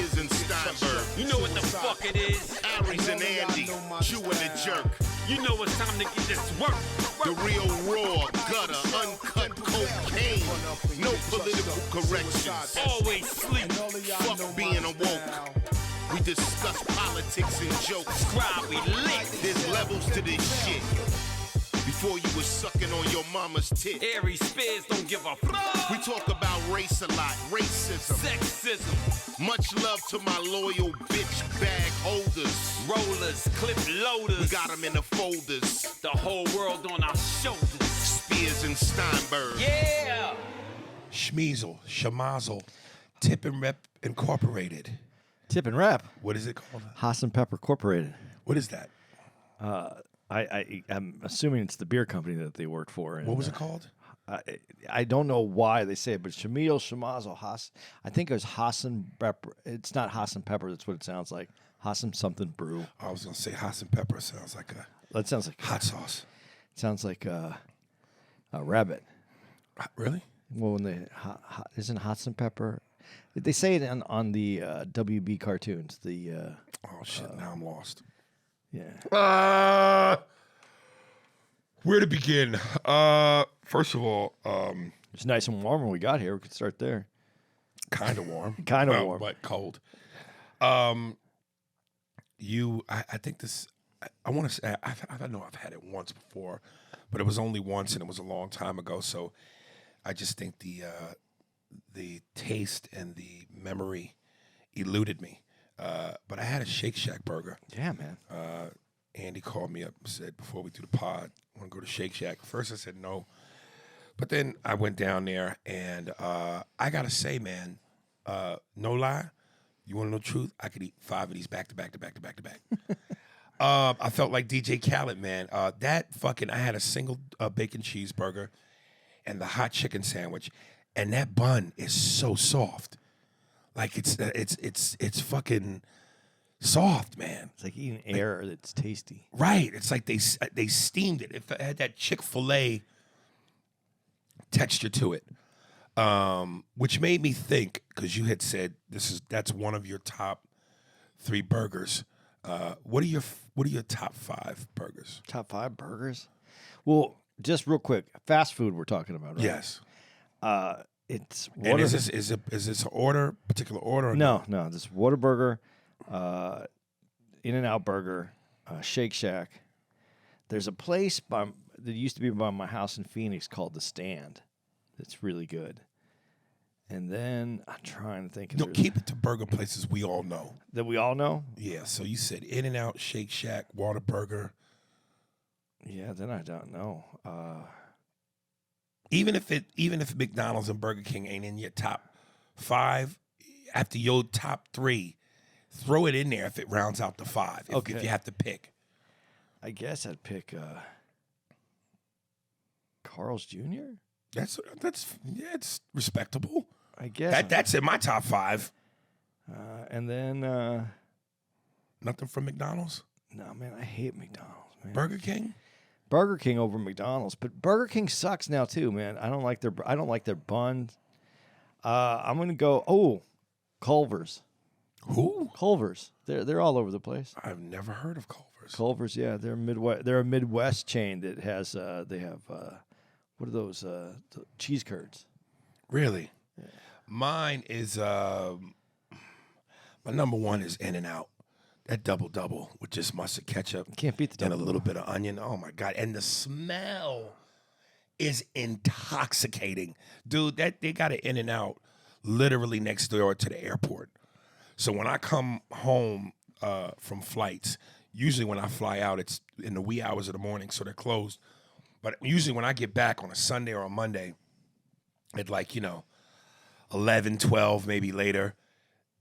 Spears and Steinberg. You know what the fuck it is? Aries and Andy, Jew and the Jerk. You know it's time to get this work. The real raw, gutter, uncut cocaine. No political corrections. Always sleep. Fuck being awoke. We discuss politics and jokes. Scribe, we lit. There's levels to this shit. Before you was sucking on your mama's tit. Aries Spears don't give a fuck. We talk about race a lot, racism, Sexism, much love to my loyal bitch bag holders. rollers, clip loaders. We got them in the folders. The whole world on our shoulders. Spears and Steinberg. Yeah. Schmeasel, Shamazel, Tip and Rep Incorporated. Tip and Rap. What is it called? Haas and Pepper Corporated. What is that? I'm assuming it's the beer company that they work for. And, What was it called? I don't know why they say it, but Shamil, Shamazel, Haas. I think it was Haas and Pepper. It's not Haas and Pepper. That's what it sounds like. Haas and something brew. I was gonna say Haas and Pepper sounds like a That sounds like hot sauce. sounds like a rabbit. Really? Well, when they isn't Haas and Pepper. They say it on the WB cartoons. The Oh shit! Now I'm lost. yeah. Where to begin? First of all, It's nice and warm when we got here. We could start there. kind of warm. Kinda Well, warm. but cold. I think this. I want to say I know I've had it once before, but it was only once and it was a long time ago. So I just think the taste and the memory eluded me. But I had a Shake Shack burger. Yeah, man. Andy called me up and said, before we do the pod, I want to go to Shake Shack. First I said no. But then I went down there and I got to say, man, no lie, you want to know the truth? I could eat 5 of these back to back to back to back to back. I felt like DJ Khaled, man. I had a single bacon cheeseburger and the hot chicken sandwich, and that bun is so soft. Like it's fucking soft, man. It's like eating air that's tasty. Right. It's like they steamed it. It had that Chick-fil-A texture to it, which made me think, because you had said that's one of your top 3 burgers. What are your top 5 burgers? Top 5 burgers? Well, just real quick, fast food we're talking about, right? Yes. It's And is this a particular order? Or no, this Whataburger, In-N-Out Burger, Shake Shack. There's a place that used to be by my house in Phoenix called The Stand. It's really good. And then I'm trying to think. No, keep it to burger places we all know. That we all know? Yeah, so you said In-N-Out, Shake Shack, Whataburger. Yeah, then I don't know. Even if McDonald's and Burger King ain't in your top 5, after your top 3, throw it in there if it rounds out to 5. If you have to pick. I guess I'd pick Carl's Jr. That's it's respectable. I guess That's in my top 5. and then Nothing from McDonald's. no, man, I hate McDonald's, man. Burger King. Burger King over McDonald's, but Burger King sucks now too, man. I don't like their buns. I'm gonna go Culver's. Who? Culver's. They're all over the place. I've never heard of Culver's. Culver's, yeah, they're Midwest. They're a Midwest chain that has they have what are those the cheese curds? Really? Yeah. Mine is my number 1 is In-N-Out. That double with just mustard, ketchup, Can't beat the and a double. little bit of onion. Oh my God! And the smell is intoxicating, dude. They got an In-N-Out literally next door to the airport. So when I come home from flights, usually when I fly out, it's in the wee hours of the morning, so they're closed. But usually when I get back on a Sunday or a Monday, at 11, 12, maybe later,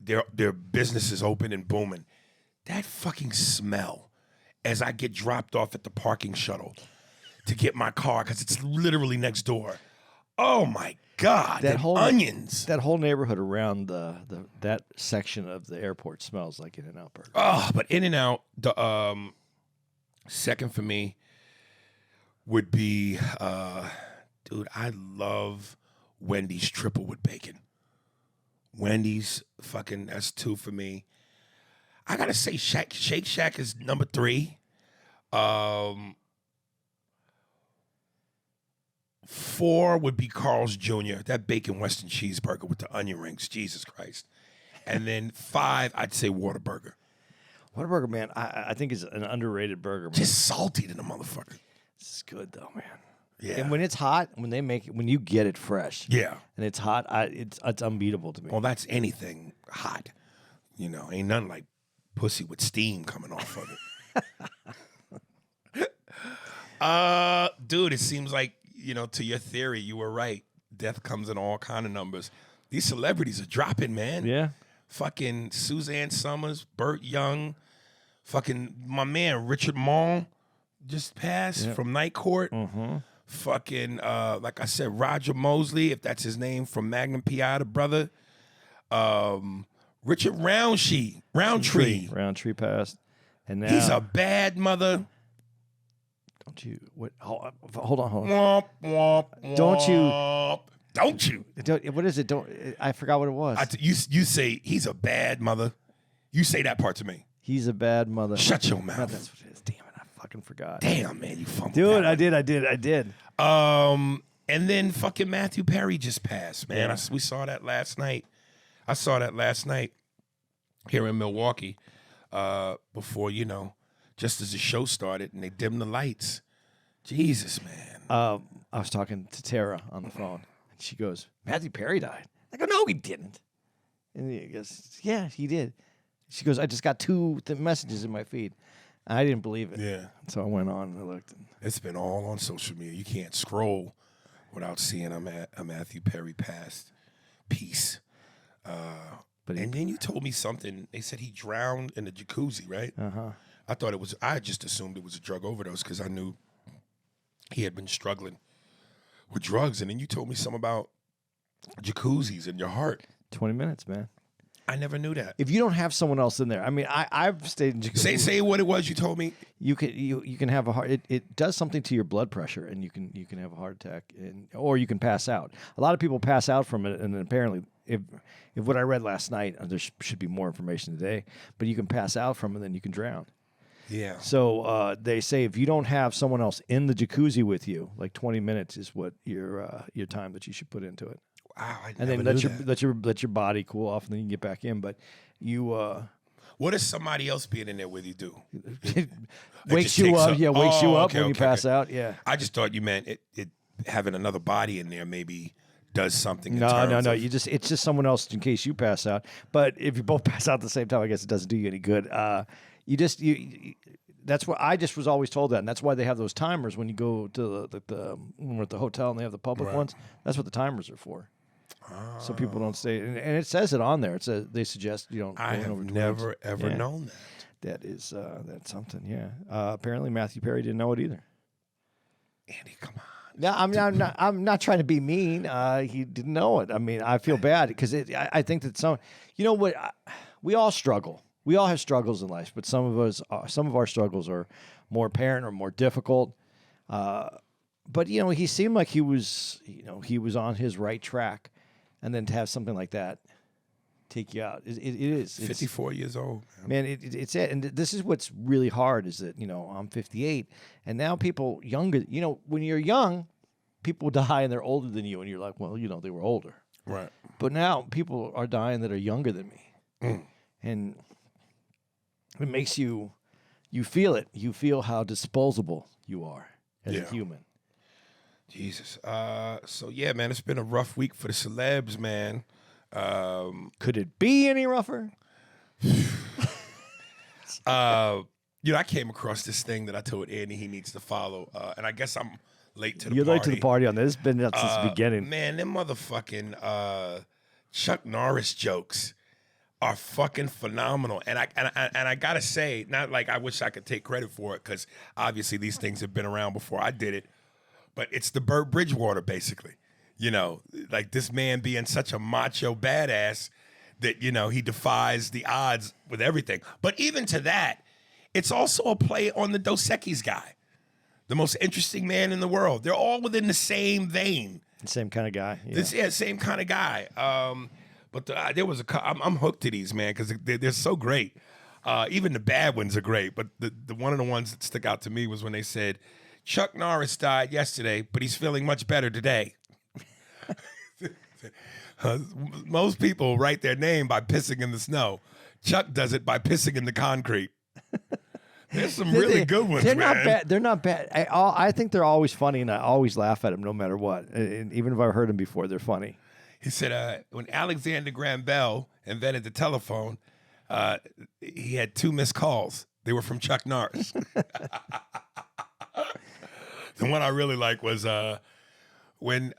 their business is open and booming. That fucking smell as I get dropped off at the parking shuttle to get my car, because it's literally next door. Oh my God, That whole onions. That whole neighborhood around that section of the airport smells like In-N-Out Burger. Oh, but In-N-Out, the second for me would be, dude, I love Wendy's triple with bacon. Wendy's, fucking, that's 2 for me. I gotta say, Shake Shack is number 3. 4 would be Carl's Jr., that bacon Western cheeseburger with the onion rings. Jesus Christ. And then 5, I'd say Whataburger. Whataburger, man, I think is an underrated burger, man. Just salty to the motherfucker. This is good, though, man. Yeah. And when it's hot, when they make it, when you get it fresh, Yeah. and it's hot, it's unbeatable to me. Well, that's anything hot. You know, ain't nothing like pussy with steam coming off of it. Dude, it seems like, you know, to your theory, you were right. Death comes in all kind of numbers. These celebrities are dropping, man. Yeah. Fucking Suzanne Summers, Burt Young, fucking my man Richard Mall just passed from Night Court. Mm-hmm. Fucking, like I said, Roger Mosley, if that's his name, from Magnum P.I., the brother. Richard Roundtree. Roundtree passed. And now He's a bad mother. don't you what hold on. Womp, womp, Don't you- womp. Don't you? What is it? I forgot what it was. You say he's a bad mother. You say that part to me. He's a bad mother. Shut your No, mouth. that's what it is. Damn it, I fucking forgot. Damn, man, you fumbled. Dude, that I one. did. And then fucking Matthew Perry just passed, man. Yeah. We saw that last night. I saw that last night here in Milwaukee before, you know, just as the show started and they dimmed the lights. Jesus, man. I was talking to Tara on the phone, and she goes, Matthew Perry died. I go, no, he didn't. And he goes, yeah, he did. She goes, I just got 2 messages in my feed. I didn't believe it. Yeah. So I went on and I looked. And It's been all on social media. You can't scroll without seeing a Matthew Perry passed. Peace. But And then you told me something. They said he drowned in the jacuzzi, right? Uh-huh. I just assumed it was a drug overdose because I knew he had been struggling with drugs. And then you told me something about jacuzzis in your heart. 20 minutes, man. I never knew that. If you don't have someone else in there, I mean, I've stayed in jacuzzi. Say what it was you told me. You can have a heart. It does something to your blood pressure, and you can have a heart attack, or you can pass out. A lot of people pass out from it, and apparently, if what I read last night, there should be more information today. But you can pass out from it, and then you can drown. Yeah. So they say if you don't have someone else in the jacuzzi with you, like 20 minutes is what your time that you should put into it. Wow, I And never then knew that. let your body cool off, and then you can get back in. But you What does somebody else being in there with you do? wakes just you takes up. up- Yeah, wakes you Oh, up okay, when you okay, pass okay. out. Yeah. I just thought you meant it having another body in there maybe does something. in No. terms of- It's just someone else in case you pass out. But if you both pass out at the same time, I guess it doesn't do you any good. That's what I just was always told that, and that's why they have those timers when you go to when we're at the hotel and they have the public Right. ones. That's what the timers are for. So people don't stay, and it says it on there. It says they suggest you don't. I going have over 20 never minutes. ever Yeah. known that. That is that's something. Yeah. Apparently Matthew Perry didn't know it either. Andy, come on. No, I'm not trying to be mean. He didn't know it. I mean, I feel bad because I think that you know what, we all struggle. We all have struggles in life, but some of our struggles are more apparent or more difficult. But you know, he seemed like he was on his right track, and then to have something like that take you out, it is. It's, 54 years old. man, it's it. And this is what's really hard is that, you know, I'm 58, and now people younger, you know, when you're young, people die and they're older than you, and you're like, well, you know, they were older. Right. But now people are dying that are younger than me. And it makes you feel it. You feel how disposable you are as a Yeah. human. Jesus. So yeah, man, it's been a rough week for the celebs, man. Could it be any rougher? You know, I came across this thing that I told Andy he needs to follow, and I guess I'm late to the You're party. late to the party on this. It's been up since the beginning. Man, them motherfucking Chuck Norris jokes are fucking phenomenal. And I gotta say, not like I wish I could take credit for it, because obviously these things have been around before I did it, but it's the Burt Bridgewater, basically. You know, like this man being such a macho badass that, you know, he defies the odds with everything. But even to that, it's also a play on the Dos Equis guy, the most interesting man in the world. They're all within the same vein. Same kind of guy. Yeah. Same kind of guy. But there was I'm hooked to these, man, because they're so great. Even the bad ones are great, but the one of the ones that stick out to me was when they said Chuck Norris died yesterday, but he's feeling much better today. Most people write their name by pissing in the snow. Chuck does it by pissing in the concrete. There's some really good ones, they're man. Not bad. They're not bad. I think they're always funny, and I always laugh at them no matter what. And even if I've heard them before, they're funny. He said when Alexander Graham Bell invented the telephone, he had 2 missed calls. They were from Chuck Norris. The one I really like was when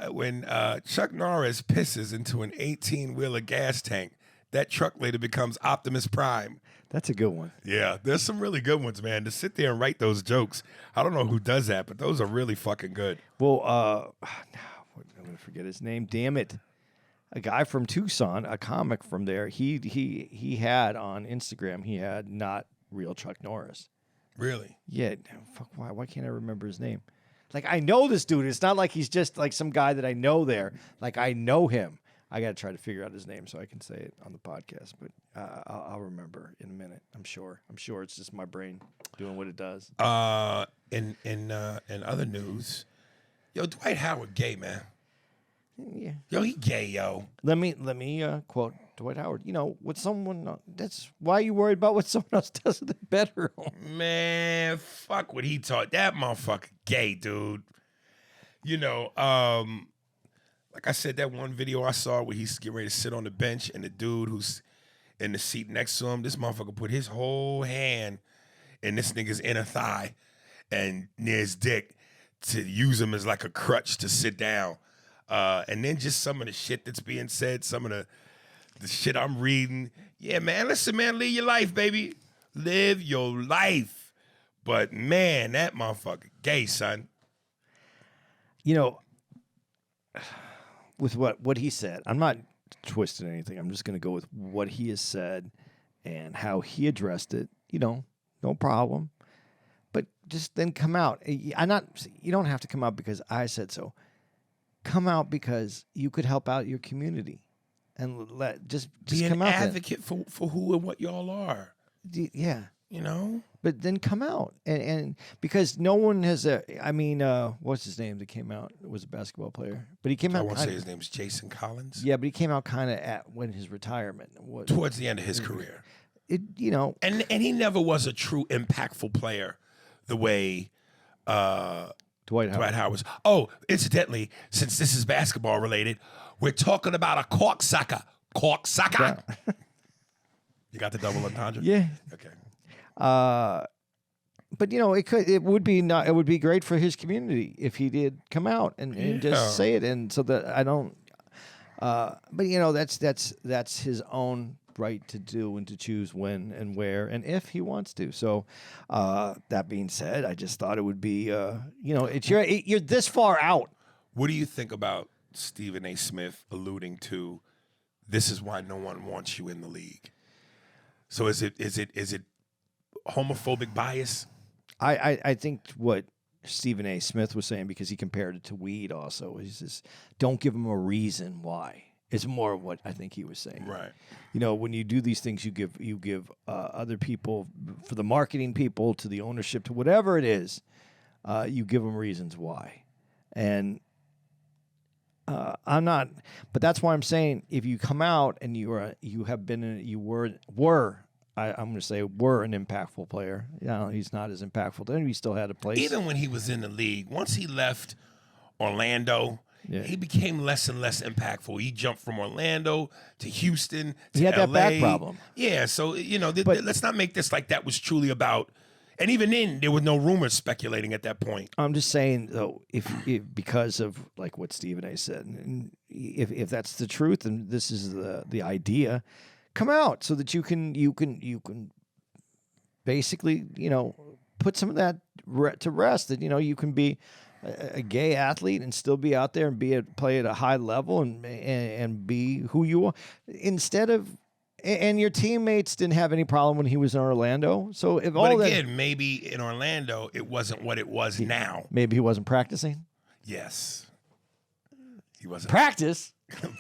Chuck Norris pisses into an 18-wheeler gas tank, that truck later becomes Optimus Prime. That's a good one. Yeah, there's some really good ones, man. To sit there and write those jokes, I don't know who does that, but those are really fucking good. Well, I'm going to forget his name. Damn it. A guy from Tucson, a comic from there, he had on Instagram, he had not real Chuck Norris. Really? Yeah. Fuck, why can't I remember his name? Like, I know this dude. It's not like he's just like some guy that I know there. Like, I know him. I got to try to figure out his name so I can say it on the podcast, but I'll remember in a minute. I'm sure it's just my brain doing what it does. In other news, yo, Dwight Howard gay, man. Yeah. Yo, he gay, yo. Let me quote Dwight Howard. You know, what someone that's why are you worried about what someone else does in the bedroom? Man, fuck what he taught. That motherfucker gay, dude. You know, like I said, that one video I saw where he's getting ready to sit on the bench and the dude who's in the seat next to him, this motherfucker put his whole hand in this nigga's inner thigh and near his dick to use him as like a crutch to sit down. And then just some of the shit that's being said, some of the shit I'm reading. Yeah, man, listen, man, live your life, baby. Live your life. But, man, that motherfucker gay, son. You know, with what he said, I'm not twisting anything. I'm just going to go with what he has said and how he addressed it. You know, no problem. But just then come out. You don't have to come out because I said so. Come out because you could help out your community, and just be come an out. Advocate for who and what y'all are. Yeah, you know. But then come out and because no one has what's his name that came out? It was a basketball player, but he came out. I want to say his name is Jason Collins. Yeah, but he came out kind of when his retirement was towards the end of his career. And he never was a true impactful player, the way. Dwight Howard was. Oh, incidentally, since this is basketball related, we're talking about a corksucker. Corksucker. Yeah. You got the double entendre? Yeah. Okay. But it would be great for his community if he did come out and just say it, and so that I don't. But that's his own right to do and to choose when and where and if he wants to. So that being said, I just thought it would be you're this far out. What do you think about Stephen A. Smith alluding to this is why no one wants you in the league? So is it homophobic bias? I think what Stephen A. Smith was saying, because he compared it to weed also, is just don't give him a reason why. It's more of what I think he was saying. Right. When you do these things, you give other people, for the marketing people, to the ownership, to whatever it is, you give them reasons why. And I'm not, but that's why I'm saying if you come out and I'm going to say were an impactful player. He's not as impactful. Then he still had a place. Even when he was in the league, once he left Orlando. Yeah. He became less and less impactful. He jumped from Orlando to Houston to he had LA. That back problem. Yeah, so let's not make this like that was truly about. And even then, there was no rumors speculating at that point. I'm just saying though, if because of like what Stephen A. said, and if that's the truth and this is the idea, come out so that you can basically put some of that to rest. That you can be a gay athlete and still be out there and play at a high level and be who you are, instead of, and your teammates didn't have any problem when he was in Orlando. So maybe in Orlando it wasn't what it was now. Maybe he wasn't practicing. Yes. He wasn't. Practice.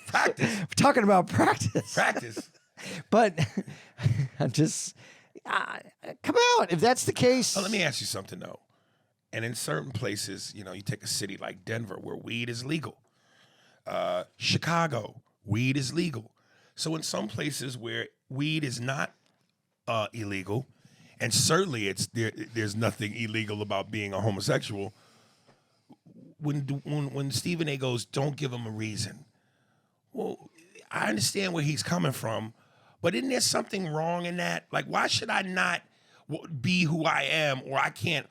Practice. We're talking about practice. Practice. But I'm just, come on. If that's the case. Well, let me ask you something, though. And in certain places, you take a city like Denver where weed is legal. Chicago, weed is legal. So in some places where weed is not illegal, and certainly there's nothing illegal about being a homosexual, when Stephen A. goes, don't give him a reason. Well, I understand where he's coming from, but isn't there something wrong in that? Like, why should I not be who I am, or I can't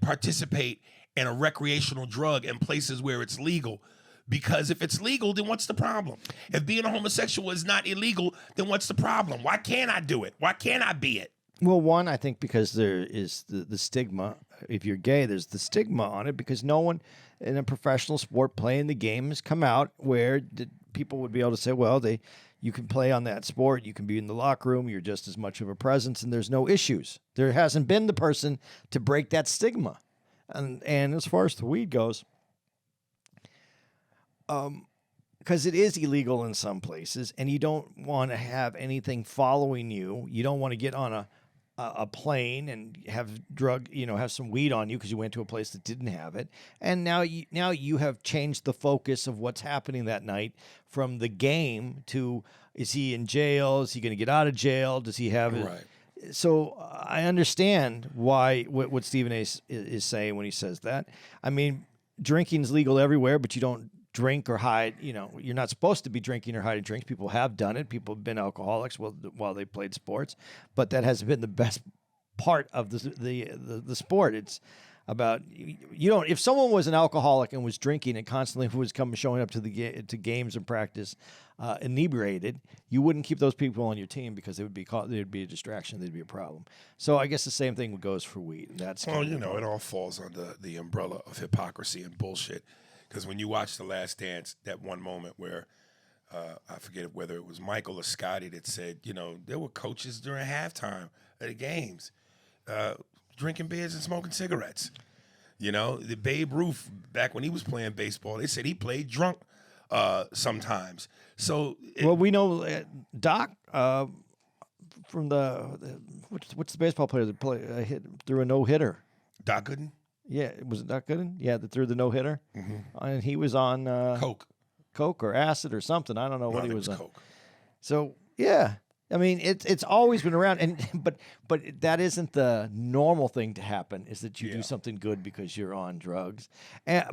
participate in a recreational drug in places where it's legal? Because if it's legal, then what's the problem? If being a homosexual is not illegal, then what's the problem? Why can't I do it? Why can't I be it? Well, one, I think because there is the stigma. If you're gay, there's the stigma on it because no one in a professional sport playing the game has come out where people would be able to say, well, you can play on that sport, you can be in the locker room, you're just as much of a presence, and there's no issues. There hasn't been the person to break that stigma. And as far as the weed goes, because it is illegal in some places, and you don't want to have anything following you. You don't want to get on a plane and have have some weed on you because you went to a place that didn't have it. And now you have changed the focus of what's happening that night from the game to, is he in jail? Is he going to get out of jail? Does he have it? Right. So I understand what Stephen A. is saying when he says that. I mean, drinking is legal everywhere, but you don't drink or hide. You're not supposed to be drinking or hiding drinks. People have done it. People have been alcoholics while they played sports, but that hasn't been the best part of the sport. It's about if someone was an alcoholic and was drinking and constantly was showing up to games and practice inebriated, you wouldn't keep those people on your team because they'd be a distraction. They'd be a problem. So I guess the same thing goes for weed. And that's it all falls under the umbrella of hypocrisy and bullshit. Because when you watch The Last Dance, that one moment where I forget whether it was Michael or Scotty that said, there were coaches during halftime of the games drinking beers and smoking cigarettes. The Babe Ruth, back when he was playing baseball, they said he played drunk sometimes. So we know Doc from what's the baseball player that threw a no-hitter? Doc Gooden? Yeah, was it Doc Gooden? Yeah, that threw the no-hitter. Mm-hmm. And he was on Coke or acid or something. I don't know what he was on. Coke. So, yeah. I mean, it's always been around, but that isn't the normal thing to happen, is that you do something good because you're on drugs.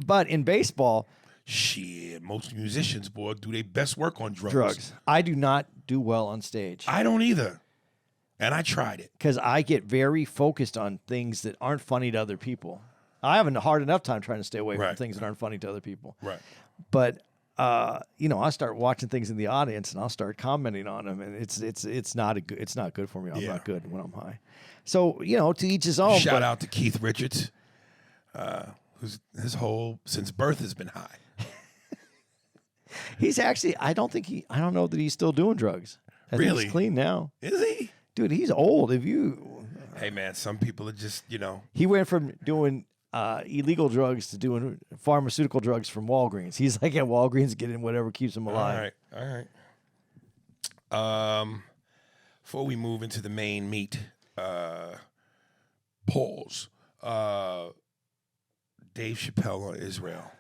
But in baseball, shit, most musicians, boy, do their best work on drugs. I do not do well on stage. I don't either. And I tried it. Because I get very focused on things that aren't funny to other people. I have a hard enough time trying to stay away from things that aren't funny to other people. Right. But I start watching things in the audience and I'll start commenting on them, and it's not good for me. I'm not good when I'm high. So to each his own. Shout out to Keith Richards, who's his whole since birth has been high. He's actually I don't know that he's still doing drugs. I think he's clean now. Is he? Dude, he's old. Hey man, some people are just He went from doing illegal drugs to doing pharmaceutical drugs from Walgreens. He's like at Walgreens getting whatever keeps him alive. All right. Before we move into the main meat, polls. Dave Chappelle on Israel.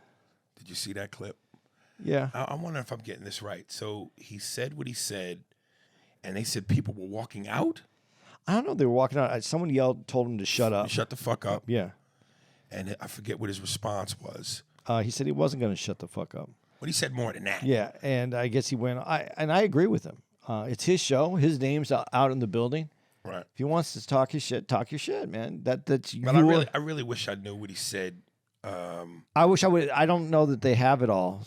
Did you see that clip? Yeah. I wonder if I'm getting this right. So he said what he said, and they said people were walking out? I don't know. They were walking out. Someone told him to shut up. Shut the fuck up. Yeah. And I forget what his response was. He said he wasn't going to shut the fuck up. But he said more than that. Yeah, and I guess he went. I agree with him. It's his show. His name's out in the building. Right. If he wants to talk his shit, talk your shit, man. That's. But I really wish I knew what he said. I wish I would. I don't know that they have it all.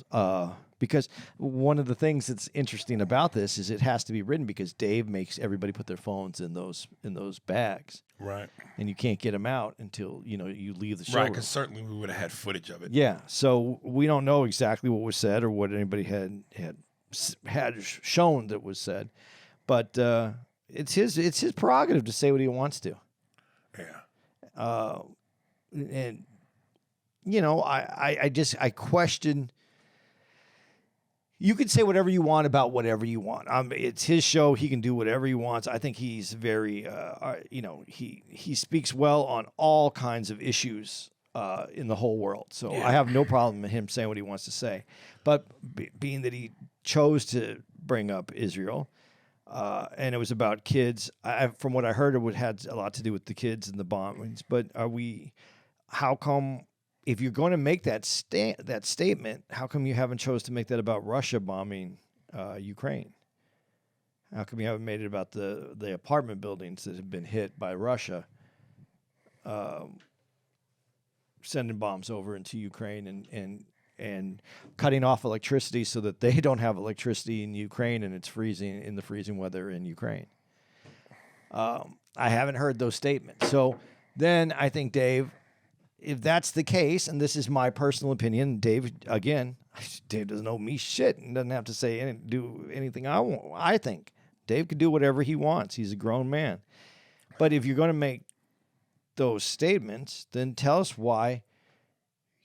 Because one of the things that's interesting about this is it has to be written because Dave makes everybody put their phones in those bags. Right. And you can't get them out until, you leave the show. Right, because certainly we would have had footage of it. Yeah. So we don't know exactly what was said or what anybody had shown that was said. But it's his prerogative to say what he wants to. Yeah. And you know, I question. You can say whatever you want about whatever you want. It's his show. He can do whatever he wants. I think he's very, you know, he speaks well on all kinds of issues in the whole world. So I have no problem with him saying what he wants to say. But being that he chose to bring up Israel, and it was about kids, from what I heard, it had a lot to do with the kids and the bombings. But how come? If you're going to make that statement, how come you haven't chose to make that about Russia bombing Ukraine? How come you haven't made it about the apartment buildings that have been hit by Russia, sending bombs over into Ukraine and cutting off electricity so that they don't have electricity in Ukraine and it's freezing in the freezing weather in Ukraine? I haven't heard those statements. So then I think, Dave, if that's the case, and this is my personal opinion, Dave doesn't owe me shit and doesn't have to do anything I want. I think Dave can do whatever he wants. He's a grown man. But if you're going to make those statements, then tell us why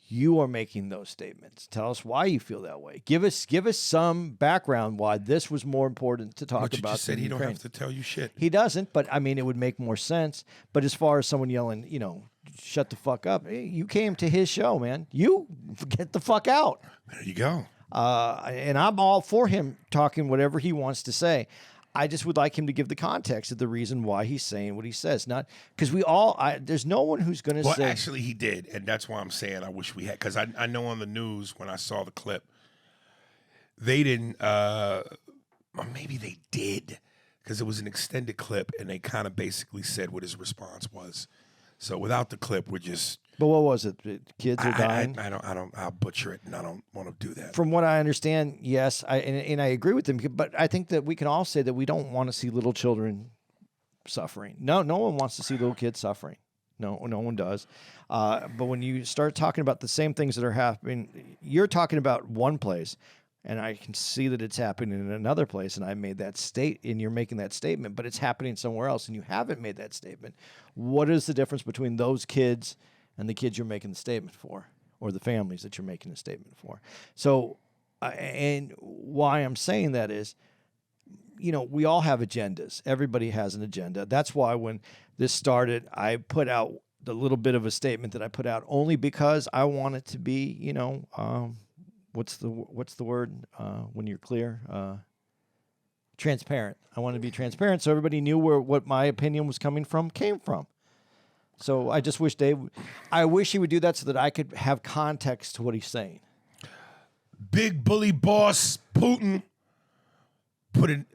you are making those statements. Tell us why you feel that way. Give us some background why this was more important to talk about. You just said he Ukraine. don't have to tell you shit. He doesn't, but I mean, it would make more sense. But as far as someone yelling, you know, shut the fuck up. Hey, you came to his show, man. You get the fuck out. There you go. And I'm all for him talking whatever he wants to say. I just would like him to give the context of the reason why he's saying what he says. Not because there's no one who's going to say. Well, actually, he did, and that's why I'm saying I wish we had. Because I know on the news when I saw the clip, they didn't, or maybe they did, because it was an extended clip, and they kind of basically said what his response was. So without the clip, we're just. But what was it? Kids are dying. I'll butcher it, and I don't want to do that. From what I understand, yes, and I agree with them. But I think that we can all say that we don't want to see little children suffering. No one wants to see little kids suffering. No one does. But when you start talking about the same things that are happening, you're talking about one place, and I can see that it's happening in another place, and I made that and you're making that statement, but it's happening somewhere else, and you haven't made that statement. What is the difference between those kids and the kids you're making the statement for, or the families that you're making a statement for? So, and why I'm saying that is, you know, we all have agendas. Everybody has an agenda. That's why when this started, I put out the little bit of a statement that I put out only because I want it to be, you know, what's the word when you're clear? Transparent. I wanted to be transparent so everybody knew what my opinion came from. So I just wish I wish he would do that so that I could have context to what he's saying. Big bully boss Putin put an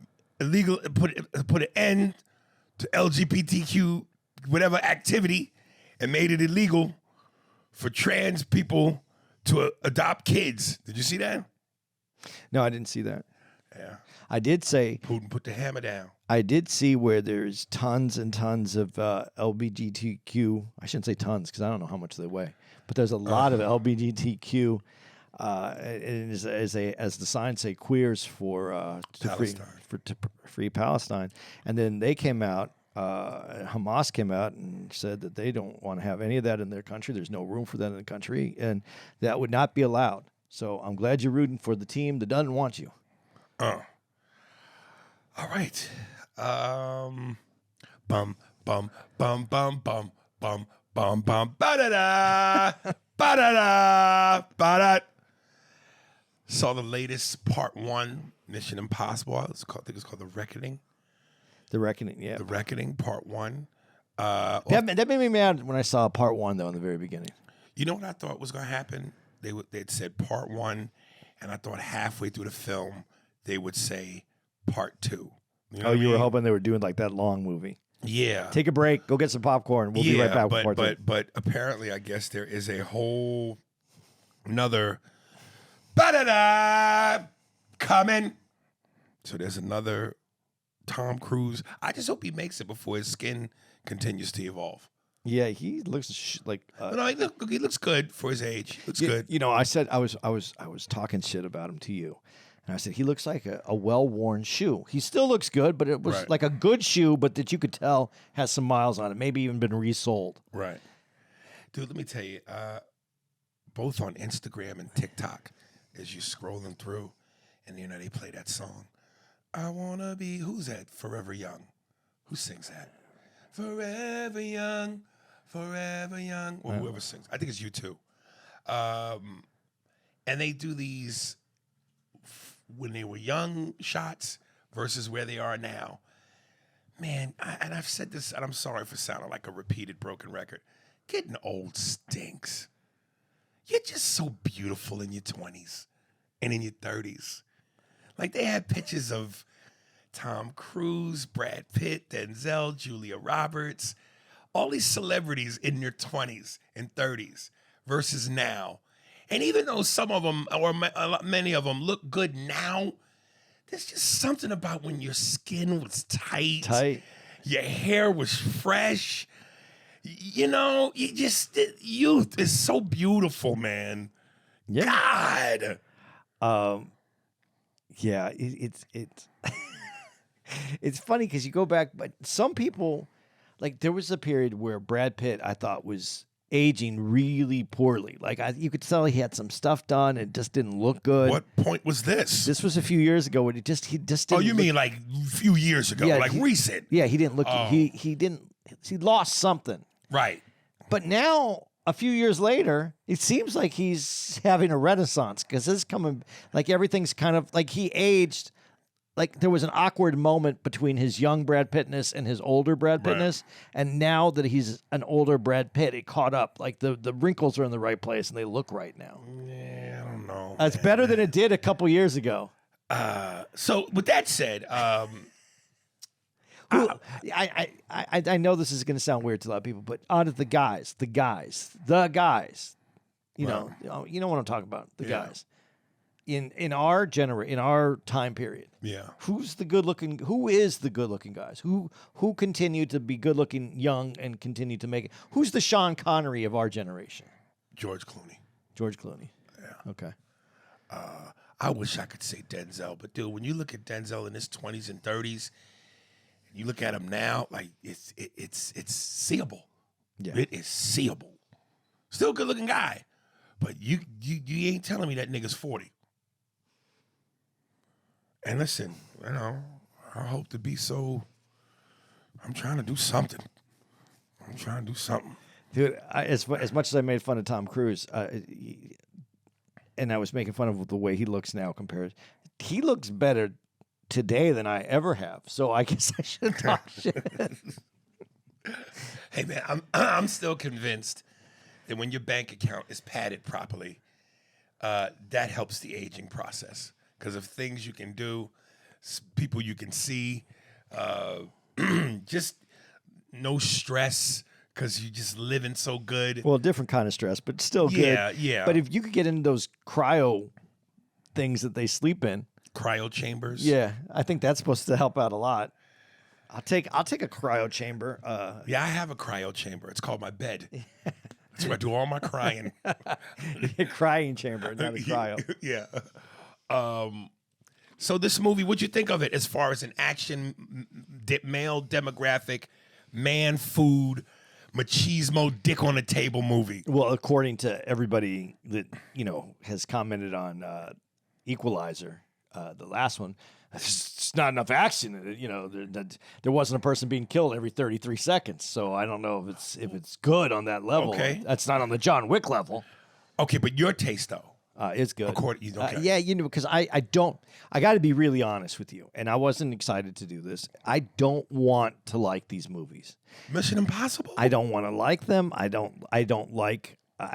end to LGBTQ whatever activity and made it illegal for trans people to adopt kids. Did you see that? No, I didn't see that. Yeah. I did say Putin put the hammer down. I did see where there's tons and tons of LGBTQ. I shouldn't say tons because I don't know how much they weigh, but there's a lot of LGBTQ, as the signs say, queers for free Palestine. And then they came out. Hamas came out and said that they don't want to have any of that in their country. There's no room for that in the country, and that would not be allowed. So I'm glad you're rooting for the team that doesn't want you. All right. Bum bum bum bum bum bum bum bum ba-da-da ba-da-da ba-da. Saw the latest part 1 Mission Impossible. I think it's called The Reckoning. The Reckoning, yeah. The Reckoning, part 1. That made me mad when I saw part 1, though, in the very beginning. You know what I thought was going to happen? They'd said part 1, and I thought halfway through the film they would say part 2. You know you were hoping they were doing like that long movie. Yeah. Take a break, go get some popcorn. We'll be right back with part 2. But apparently, I guess there is a whole another ba-da-da coming. So there's another Tom Cruise. I just hope he makes it before his skin continues to evolve. Yeah, he looks like. No, he looks good for his age. Looks good. You know, I said I was talking shit about him to you, and I said he looks like a well-worn shoe. He still looks good, but it was like a good shoe, but that you could tell has some miles on it. Maybe even been resold. Right, dude. Let me tell you. both on Instagram and TikTok as you're scrolling through, and they play that song. I wanna be, who's that? Forever Young. Who sings that? Forever young, forever young. Or whoever sings. I think it's you too. And they do these when they were young shots versus where they are now. Man, and I've said this, and I'm sorry for sounding like a repeated broken record. Getting old stinks. You're just so beautiful in your 20s and in your 30s. Like, they had pictures of Tom Cruise, Brad Pitt, Denzel, Julia Roberts, all these celebrities in their 20s and 30s versus now. And even though some of them, or many of them, look good now, there's just something about when your skin was tight. Your hair was fresh. You just, youth is so beautiful, man. Yeah. God. Yeah, it's it's funny because you go back, but some people, like, there was a period where Brad Pitt, I thought, was aging really poorly. Like, you could tell he had some stuff done and just didn't look good. What point was this? This was a few years ago when he just didn't. Oh, you mean like a few years ago, Yeah, like recent? Yeah, he didn't look. He lost something. Right. But now, a few years later, it seems like he's having a renaissance because this is coming, like, everything's kind of like he aged. Like, there was an awkward moment between his young Brad Pittness and his older Brad Pittness. Right. And now that he's an older Brad Pitt, it caught up. Like, the wrinkles are in the right place and they look right now. Yeah, I don't know. It's better than it did a couple years ago. So with that said, I know this is going to sound weird to a lot of people, but out of the guys, you know what I'm talking about, the guys in our in our time period. Yeah. Who is the good looking guys? Who continue to be good looking young and continue to make it? Who's the Sean Connery of our generation? George Clooney. Yeah. Okay. I wish I could say Denzel, but dude, when you look at Denzel in his 20s and 30s, you look at him now, like it's seeable. Yeah. It is seeable. Still a good looking guy. But you ain't telling me that nigga's 40. And listen, I hope to be so. I'm trying to do something. Dude, as much as I made fun of Tom Cruise, and I was making fun of the way he looks now compared, he looks better today than I ever have. So I guess I should talk shit. Hey man, I'm still convinced that when your bank account is padded properly, that helps the aging process. Because of things you can do, people you can see, just no stress because you're just living so good. Well, different kind of stress, but still good. Yeah. But if you could get into those cryo things that they sleep in. Cryo chambers? Yeah, I think that's supposed to help out a lot. I'll take a cryo chamber. Yeah, I have a cryo chamber. It's called my bed. That's where I do all my crying. A crying chamber, not a cryo. Yeah. So this movie, what'd you think of it as far as an action, male demographic, man food, machismo, dick on the table movie? Well, according to everybody that, has commented on Equalizer, the last one, it's not enough action in it. There wasn't a person being killed every 33 seconds. So I don't know if it's good on that level. Okay. That's not on the John Wick level. Okay, but your taste though. It's good. Okay. Yeah, because I got to be really honest with you, and I wasn't excited to do this. I don't want to like these movies. Mission Impossible? I don't want to like them. I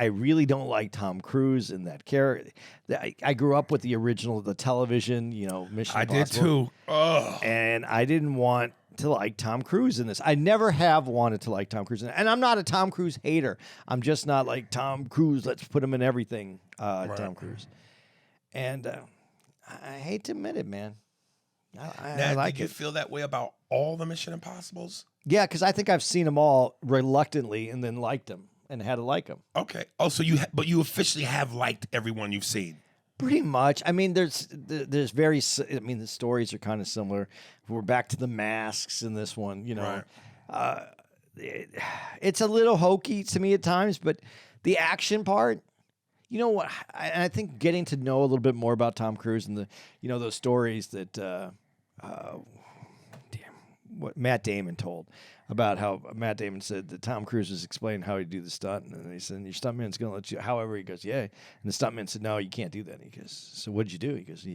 really don't like Tom Cruise in that character. I grew up with the original, the television, Mission Impossible. I did too. Ugh. And I didn't want to like Tom Cruise in this. I never have wanted to like Tom Cruise in it. And I'm not a Tom Cruise hater. I'm just not like Tom Cruise, let's put him in everything, Right. Tom Cruise. And I hate to admit it, man. I Now, like did you it. feel that way about all the Mission Impossibles? Yeah, because I think I've seen them all reluctantly and then liked them and had to like them. Okay. Oh, so you officially have liked everyone you've seen. Pretty much. I mean, the stories are kind of similar. We're back to the masks in this one, Right. It's a little hokey to me at times, but the action part, You know what? I think getting to know a little bit more about Tom Cruise and those stories that what Matt Damon told about how Matt Damon said that Tom Cruise was explaining how he'd do the stunt, and he said, your stuntman's going to let you. However, he goes, yeah, and the stuntman said, no, you can't do that. And he goes, so what did you do? He goes,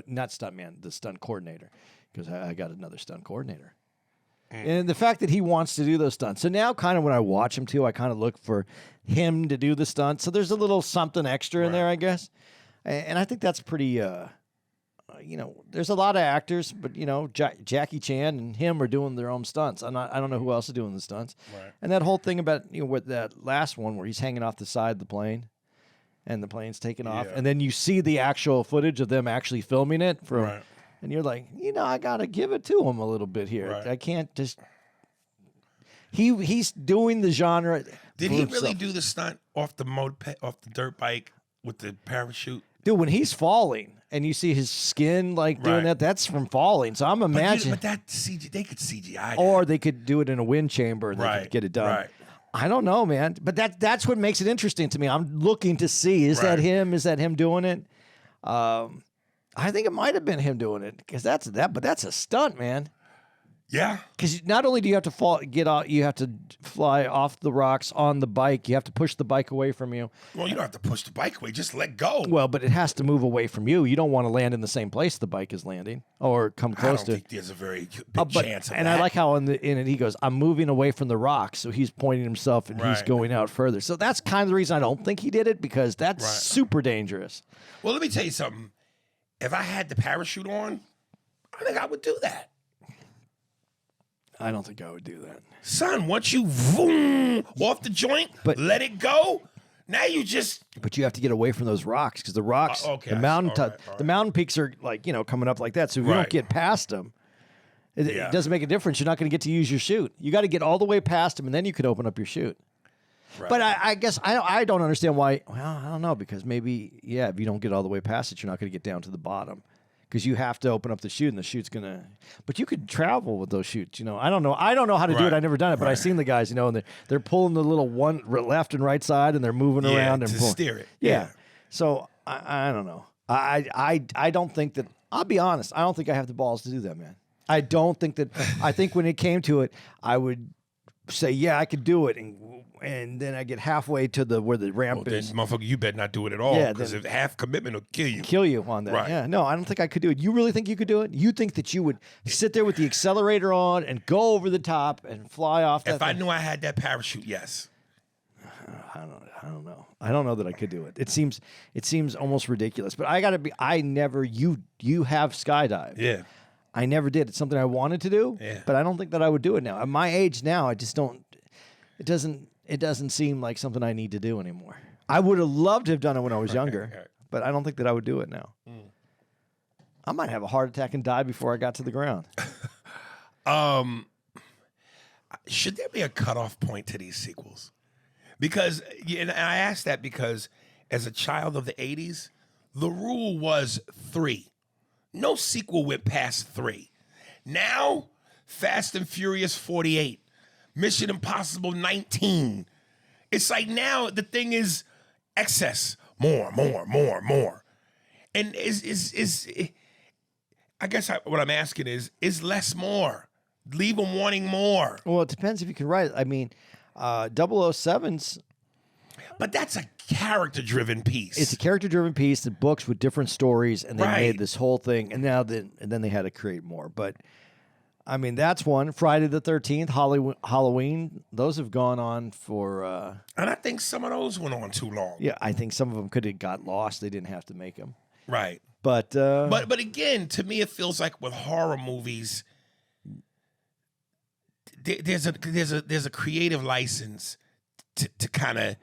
not stuntman, the stunt coordinator. He goes, I got another stunt coordinator. And the fact that he wants to do those stunts. So now kind of when I watch him too, I kind of look for him to do the stunts. So there's a little something extra in there, I guess. And I think that's pretty, there's a lot of actors, but, Jackie Chan and him are doing their own stunts. I don't know who else is doing the stunts. Right. And that whole thing about, with that last one where he's hanging off the side of the plane and the plane's taking off. And then you see the actual footage of them actually filming it from... And you're like, I got to give it to him a little bit here. Right. I can't just... He's doing the genre. Did he really do the stunt off the dirt bike with the parachute? Dude, when he's falling and you see his skin doing that, that's from falling. So I'm imagining... But that CG, they could CGI. Or they could do it in a wind chamber and they could get it done. Right. I don't know, man. But that's what makes it interesting to me. I'm looking to see, is that him? Is that him doing it? I think it might have been him doing it because that's a stunt, man. Yeah. Because not only do you have to you have to fly off the rocks on the bike. You have to push the bike away from you. Well, you don't have to push the bike away. Just let go. Well, but it has to move away from you. You don't want to land in the same place the bike is landing or come close to. I don't think there's a very big chance of that. And I like how in it he goes, I'm moving away from the rocks. So he's pointing himself and he's going out further. So that's kind of the reason I don't think he did it because that's super dangerous. Well, let me tell you something. If I had the parachute on, I think I would do that. I don't think I would do that. Son, once you boom off the joint, let it go, now you just... But you have to get away from those rocks because the rocks, the mountain peaks are coming up like that. So if you don't get past them, it doesn't make a difference. You're not going to get to use your chute. You got to get all the way past them and then you can open up your chute. Right. But I guess I don't understand why. Well, I don't know because maybe if you don't get all the way past it, you're not going to get down to the bottom because you have to open up the chute and the chute's gonna. But you could travel with those chutes. I don't know. I don't know how to do it. I've never done it, but I've seen the guys. And they're pulling the little one left and right side and they're moving around and steer it. Yeah. So I don't know. I don't think that. I'll be honest. I don't think I have the balls to do that, man. I don't think that. I think when it came to it, I would say, I could do it and then I get halfway to where the ramp is. Then, motherfucker, you better not do it at all. Because if half commitment will kill you. Kill you on that. Right. Yeah. No, I don't think I could do it. You really think you could do it? You think that you would sit there with the accelerator on and go over the top and fly off that If I knew I had that parachute, yes. I don't know. I don't know that I could do it. It seems almost ridiculous. But you have skydived. Yeah. I never did. It's something I wanted to do. Yeah. But I don't think that I would do it now. At my age now, I just don't. It doesn't seem like something I need to do anymore. I would have loved to have done it when I was younger, but I don't think that I would do it now. I might have a heart attack and die before I got to the ground. Should there be a cutoff point to these sequels? Because, and I ask that because as a child of the 80s, the rule was 3. No sequel went past 3. Now, Fast and Furious 48. Mission Impossible 19. It's like now the thing is excess. More. And I guess what I'm asking is less more? Leave them wanting more. Well, it depends if you can write it. I mean, 007's... But that's a character-driven piece. It's a character-driven piece, the books with different stories, and they made this whole thing, and then they had to create more. But... I mean, that's one. Friday the 13th, Halloween. Those have gone on for... and I think some of those went on too long. Yeah, I think some of them could have got lost. They didn't have to make them. Right. But again, to me, it feels like with horror movies, there's a creative license to kind of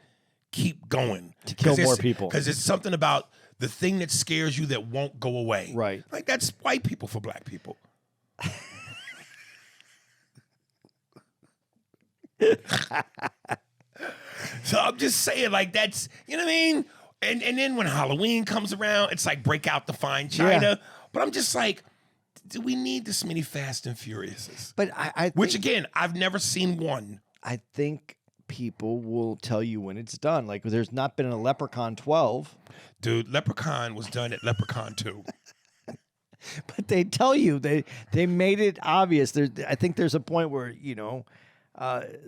keep going. To kill more people. Because it's something about the thing that scares you that won't go away. Right. Like that's white people for black people. So I'm just saying, like, that's, you know what I mean? And then when Halloween comes around, it's like break out the fine china. Yeah. But I'm just like, do we need this many Fast and Furiouses? But I which again, I've never seen one. I think people will tell you when it's done. Like there's not been a Leprechaun 12. Dude, Leprechaun was done at Leprechaun 2. But they tell you they made it obvious. I think there's a point where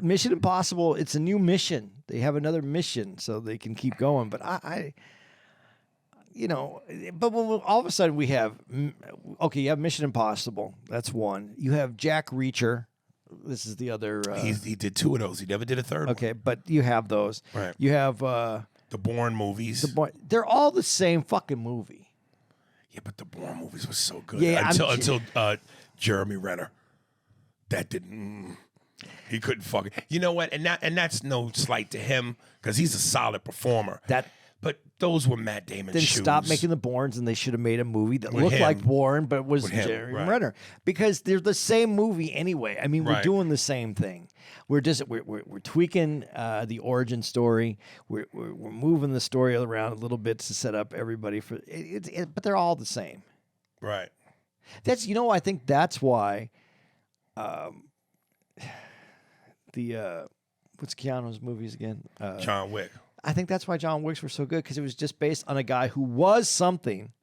Mission Impossible. It's a new mission. They have another mission, so they can keep going. But but when all of a sudden we have you have Mission Impossible. That's one. You have Jack Reacher. This is the other. He did 2 of those. He never did a third one. Okay, but you have those. Right. You have The Bourne movies. They're all the same fucking movie. Yeah, but the Bourne movies were so good. Yeah, until Jeremy Renner. That didn't. He couldn't fuck it. You know what? And that's no slight to him because he's a solid performer. But those were Matt Damon's shoes. Then stop making the Bournes, and they should have made a movie that looked him. like Bourne, but was Jeremy right. Renner. Because they're the same movie anyway. I mean, we're Right. doing the same thing. We're tweaking the origin story. We're moving the story around a little bit to set up everybody for it. But they're all the same. Right. I think that's why. What's Keanu's movies again? John Wick. I think that's why John Wick's were so good, because it was just based on a guy who was something,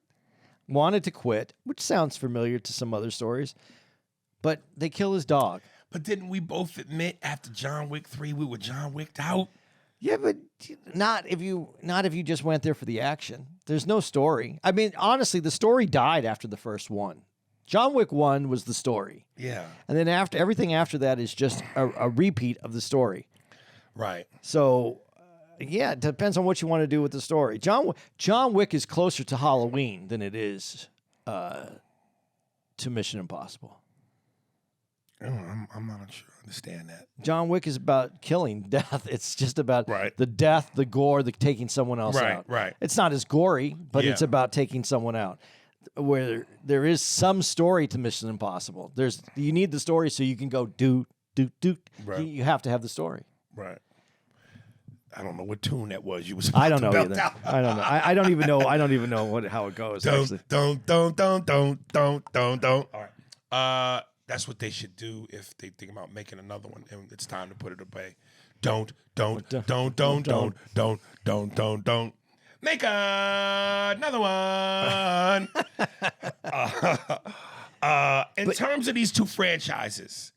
wanted to quit, which sounds familiar to some other stories, but they kill his dog. But didn't we both admit after John Wick 3 we were John Wicked out? Yeah, but not if you just went there for the action. There's no story. I mean, honestly, the story died after the first one. John Wick 1 was the story. Yeah. And then everything after that is just a repeat of the story. Right. So, yeah, it depends on what you want to do with the story. John Wick is closer to Halloween than it is to Mission Impossible. I'm not sure I understand that. John Wick is about killing, death. It's just about Right. the death, the gore, the taking someone else Right, out. right. It's not as gory, but Yeah. it's about taking someone out. Where there is some story to Mission Impossible. You need the story so you can go do. Right. You have to have the story. Right. I don't know what tune that was. You was. I don't know about either. to belt out. I don't know. I don't even know. I don't even know how it goes. Actually. Don't. All right. That's what they should do if they think about making another one, and it's time to put it away. Don't. Make another one. In terms of these two franchises,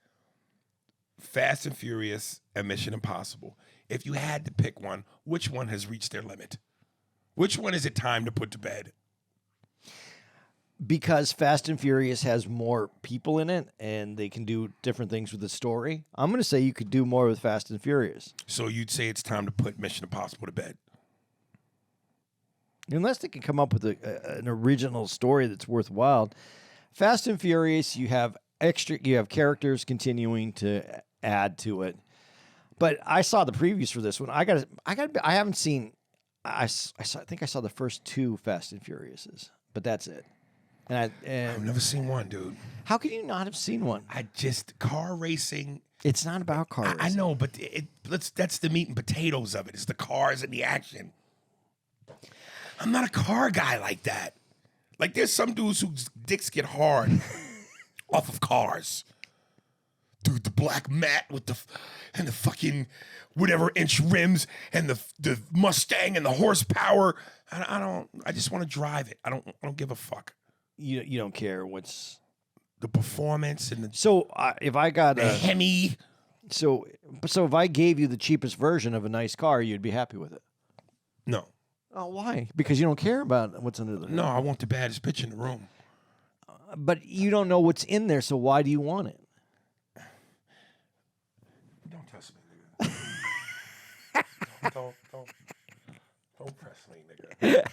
Fast and Furious and Mission Impossible, if you had to pick one, which one has reached their limit? Which one is it time to put to bed? Because Fast and Furious has more people in it and they can do different things with the story, I'm going to say you could do more with Fast and Furious. So you'd say it's time to put Mission Impossible to bed? Unless they can come up with an original story that's worthwhile. Fast and Furious, you have characters continuing to add to it. But I saw the previews for this one. I haven't seen. I think I saw the first 2 Fast and Furiouses, but that's it. I've never seen one, dude. How can you not have seen one? Car racing. It's not about car racing. I know, but that's the meat and potatoes of it. It's the cars and the action. I'm not a car guy like that. Like, there's some dudes whose dicks get hard off of cars. Dude, the black mat with the fucking whatever inch rims and the Mustang and the horsepower. I just want to drive it. I don't give a fuck. You don't care what's the performance and the so if I got the Hemi. So if I gave you the cheapest version of a nice car, you'd be happy with it. No. Oh, why? Because you don't care about what's under the hood. No, I want the baddest bitch in the room. But you don't know what's in there, so why do you want it? Don't touch me, nigga. don't press me, nigga.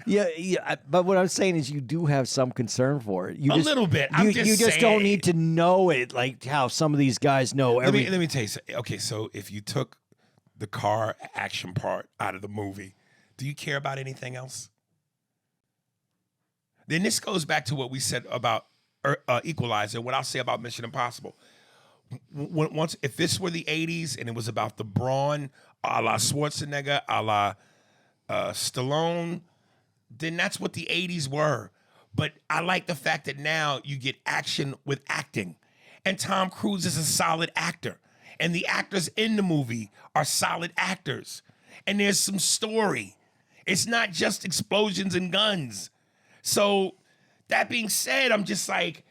Yeah. But what I'm saying is, you do have some concern for it. A little bit. You just don't need to know it like how some of these guys know everything. Let me tell you something. Okay, so if you took the car action part out of the movie, do you care about anything else? Then this goes back to what we said about Equalizer, what I'll say about Mission Impossible. If this were the 80s and it was about the brawn, a la Schwarzenegger, a la Stallone, then that's what the 80s were. But I like the fact that now you get action with acting. And Tom Cruise is a solid actor. And the actors in the movie are solid actors. And there's some story. It's not just explosions and guns. So that being said, I'm just like,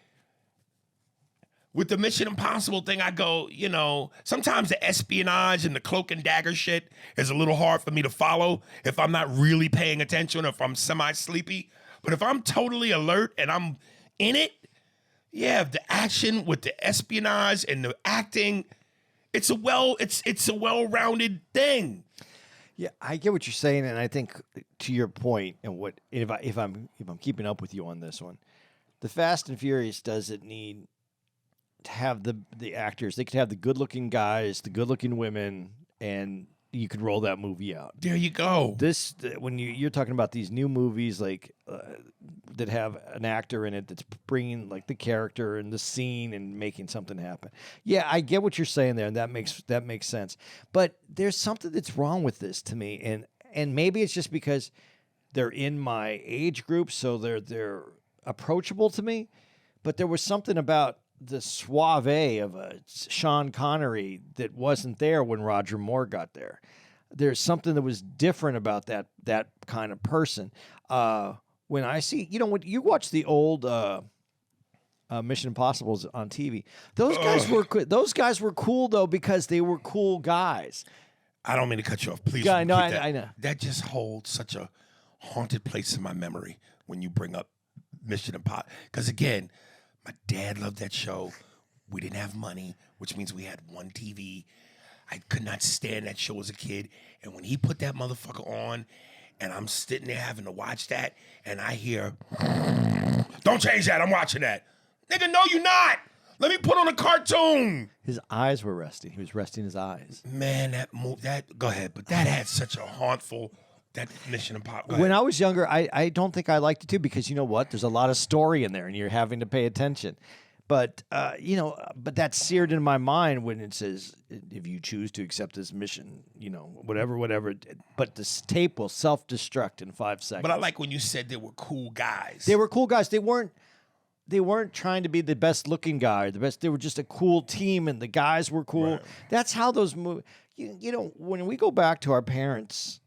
with the Mission Impossible thing, I go, you know, sometimes the espionage and the cloak and dagger shit is a little hard for me to follow if I'm not really paying attention or if I'm semi-sleepy. But if I'm totally alert and I'm in it, yeah, the action with the espionage and the acting, it's a well-rounded thing. Yeah, I get what you're saying, and I think to your point, and what if I'm keeping up with you on this one, the Fast and Furious doesn't need to have the actors. They could have the good-looking guys, the good-looking women, and you could roll that movie out. There you go. When you're talking about these new movies like that have an actor in it that's bringing like the character and the scene and making something happen. Yeah, I get what you're saying there, and that makes sense. But there's something that's wrong with this to me, and maybe it's just because they're in my age group, so they're approachable to me. But there was something about the suave of a Sean Connery that wasn't there when Roger Moore got there. There's something that was different about that kind of person. When I see, when you watch the old Mission Impossibles on TV, those guys were cool though because they were cool guys. I don't mean to cut you off. Please. Yeah, I know. That just holds such a haunted place in my memory when you bring up Mission Impossible. Because again, my dad loved that show. We didn't have money, which means we had one TV. I could not stand that show as a kid. And when he put that motherfucker on, and I'm sitting there having to watch that, and I hear, don't change that, I'm watching that. Nigga, no, you not. Let me put on a cartoon. His eyes were resting. He was resting his eyes. Man, go ahead. But that had such a hauntful, that Mission Impossible. When I was younger, I don't think I liked it too because you know what? There's a lot of story in there and you're having to pay attention. But, but that's seared in my mind when it says, if you choose to accept this mission, whatever. But this tape will self-destruct in 5 seconds. But I like when you said they were cool guys. They were cool guys. They weren't trying to be the best looking guy, the best. They were just a cool team, and the guys were cool. Right. That's how those movies. When we go back to our parents'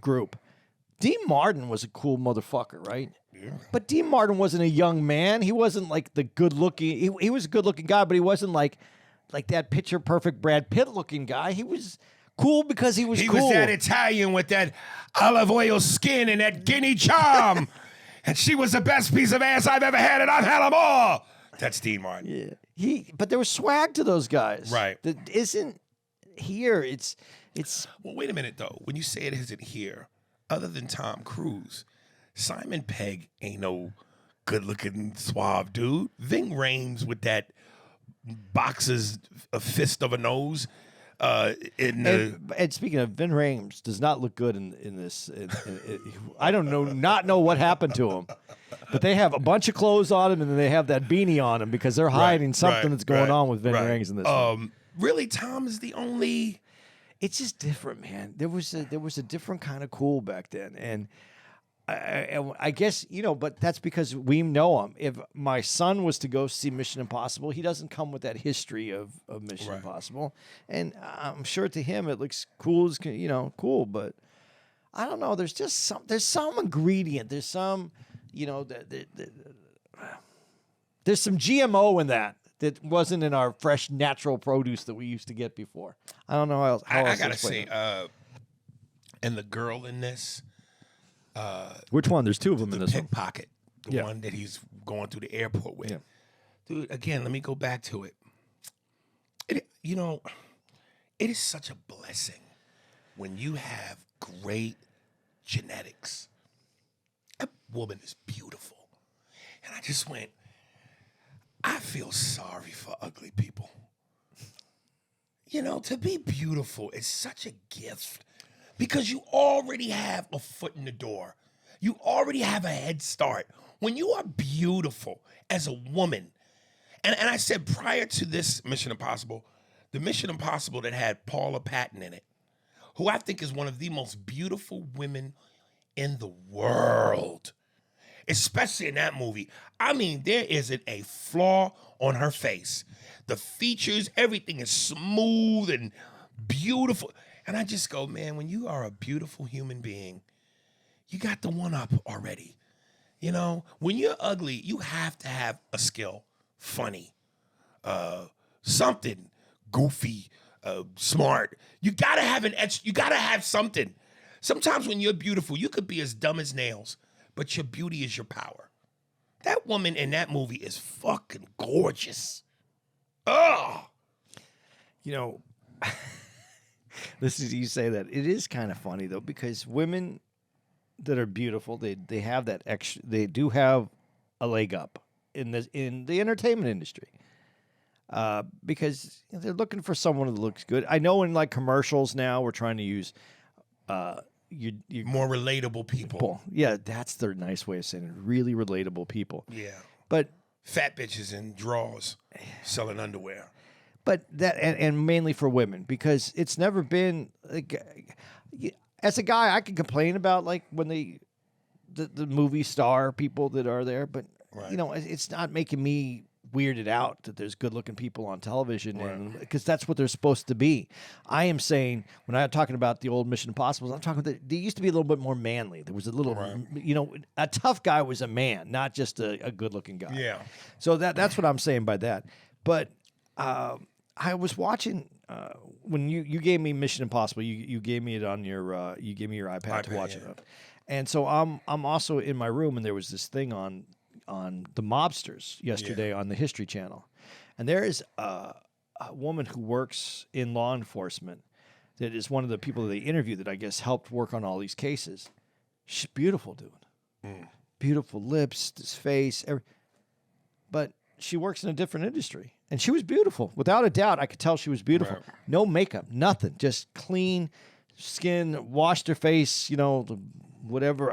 group, Dean Martin was a cool motherfucker, right? Yeah. But Dean Martin wasn't a young man. He wasn't like the good looking. He was a good looking guy, but he wasn't like that picture perfect Brad Pitt looking guy. He was cool because he was cool. He was that Italian with that olive oil skin and that guinea charm. And she was the best piece of ass I've ever had, and I've had them all. That's Dean Martin. Yeah. But there was swag to those guys. Right. That isn't here. It's. Well, wait a minute, though. When you say it isn't here, other than Tom Cruise, Simon Pegg ain't no good-looking, suave dude. Ving Rhames with that boxer's a fist of a nose. And speaking of, Vin Rhames does not look good in this. I don't know what happened to him, but they have a bunch of clothes on him and then they have that beanie on him because they're hiding something that's going on with Vin Rhames in this. Really, Tom is the only. It's just different, man. There was a different kind of cool back then, and I guess, but that's because we know him. If my son was to go see Mission Impossible, he doesn't come with that history of Mission Impossible. And I'm sure to him it looks cool, cool, but I don't know. There's just there's some ingredient. There's some, there's some GMO in that wasn't in our fresh natural produce that we used to get before. I don't know how else. I gotta say, and the girl in this. Which one? There's two of them in this pickpocket, the one that he's going through the airport with. Yeah. Dude, again, let me go back to it. It is such a blessing when you have great genetics. That woman is beautiful. And I just went, I feel sorry for ugly people. To be beautiful is such a gift. Because you already have a foot in the door. You already have a head start. When you are beautiful as a woman, and I said prior to this Mission Impossible, the Mission Impossible that had Paula Patton in it, who I think is one of the most beautiful women in the world. especially in that movie. I mean, there isn't a flaw on her face. The features, everything is smooth and beautiful. And I just go, man, when you are a beautiful human being, you got the one up already. You know, when you're ugly, you have to have a skill, funny, something goofy, smart. You gotta have you gotta have something. Sometimes when you're beautiful, you could be as dumb as nails, but your beauty is your power. That woman in that movie is fucking gorgeous. Oh, You know, listen to you say that. It is kind of funny though, because women that are beautiful, they have that extra. They do have a leg up in the entertainment industry, because they're looking for someone that looks good. I know in like commercials now, we're trying to use you more relatable people. Yeah, that's their nice way of saying it. Really relatable people. Yeah, But fat bitches in drawers selling underwear. But that and mainly for women, because it's never been like, as a guy I can complain about like when the movie star people that are there, but Right. you know, it's not making me weirded out that there's good looking people on television, and because that's what they're supposed to be. I am saying when I'm talking about the old Mission Impossibles, I'm talking that they used to be a little bit more manly. There was a little, you know, a tough guy was a man, not just a good looking guy. Yeah. So that's what I'm saying by that. But I was watching when you gave me Mission Impossible. You gave me it on your you gave me your iPad to watch it on. And so I'm also in my room, and there was this thing on the mobsters yesterday on the History Channel, and there is a woman who works in law enforcement that is one of the people that they interviewed that I guess helped work on all these cases. She's beautiful, dude. Beautiful lips, this face, but she works in a different industry. And she was beautiful. Without a doubt, I could tell she was beautiful. Right. No makeup, nothing. Just clean skin, washed her face, you know, whatever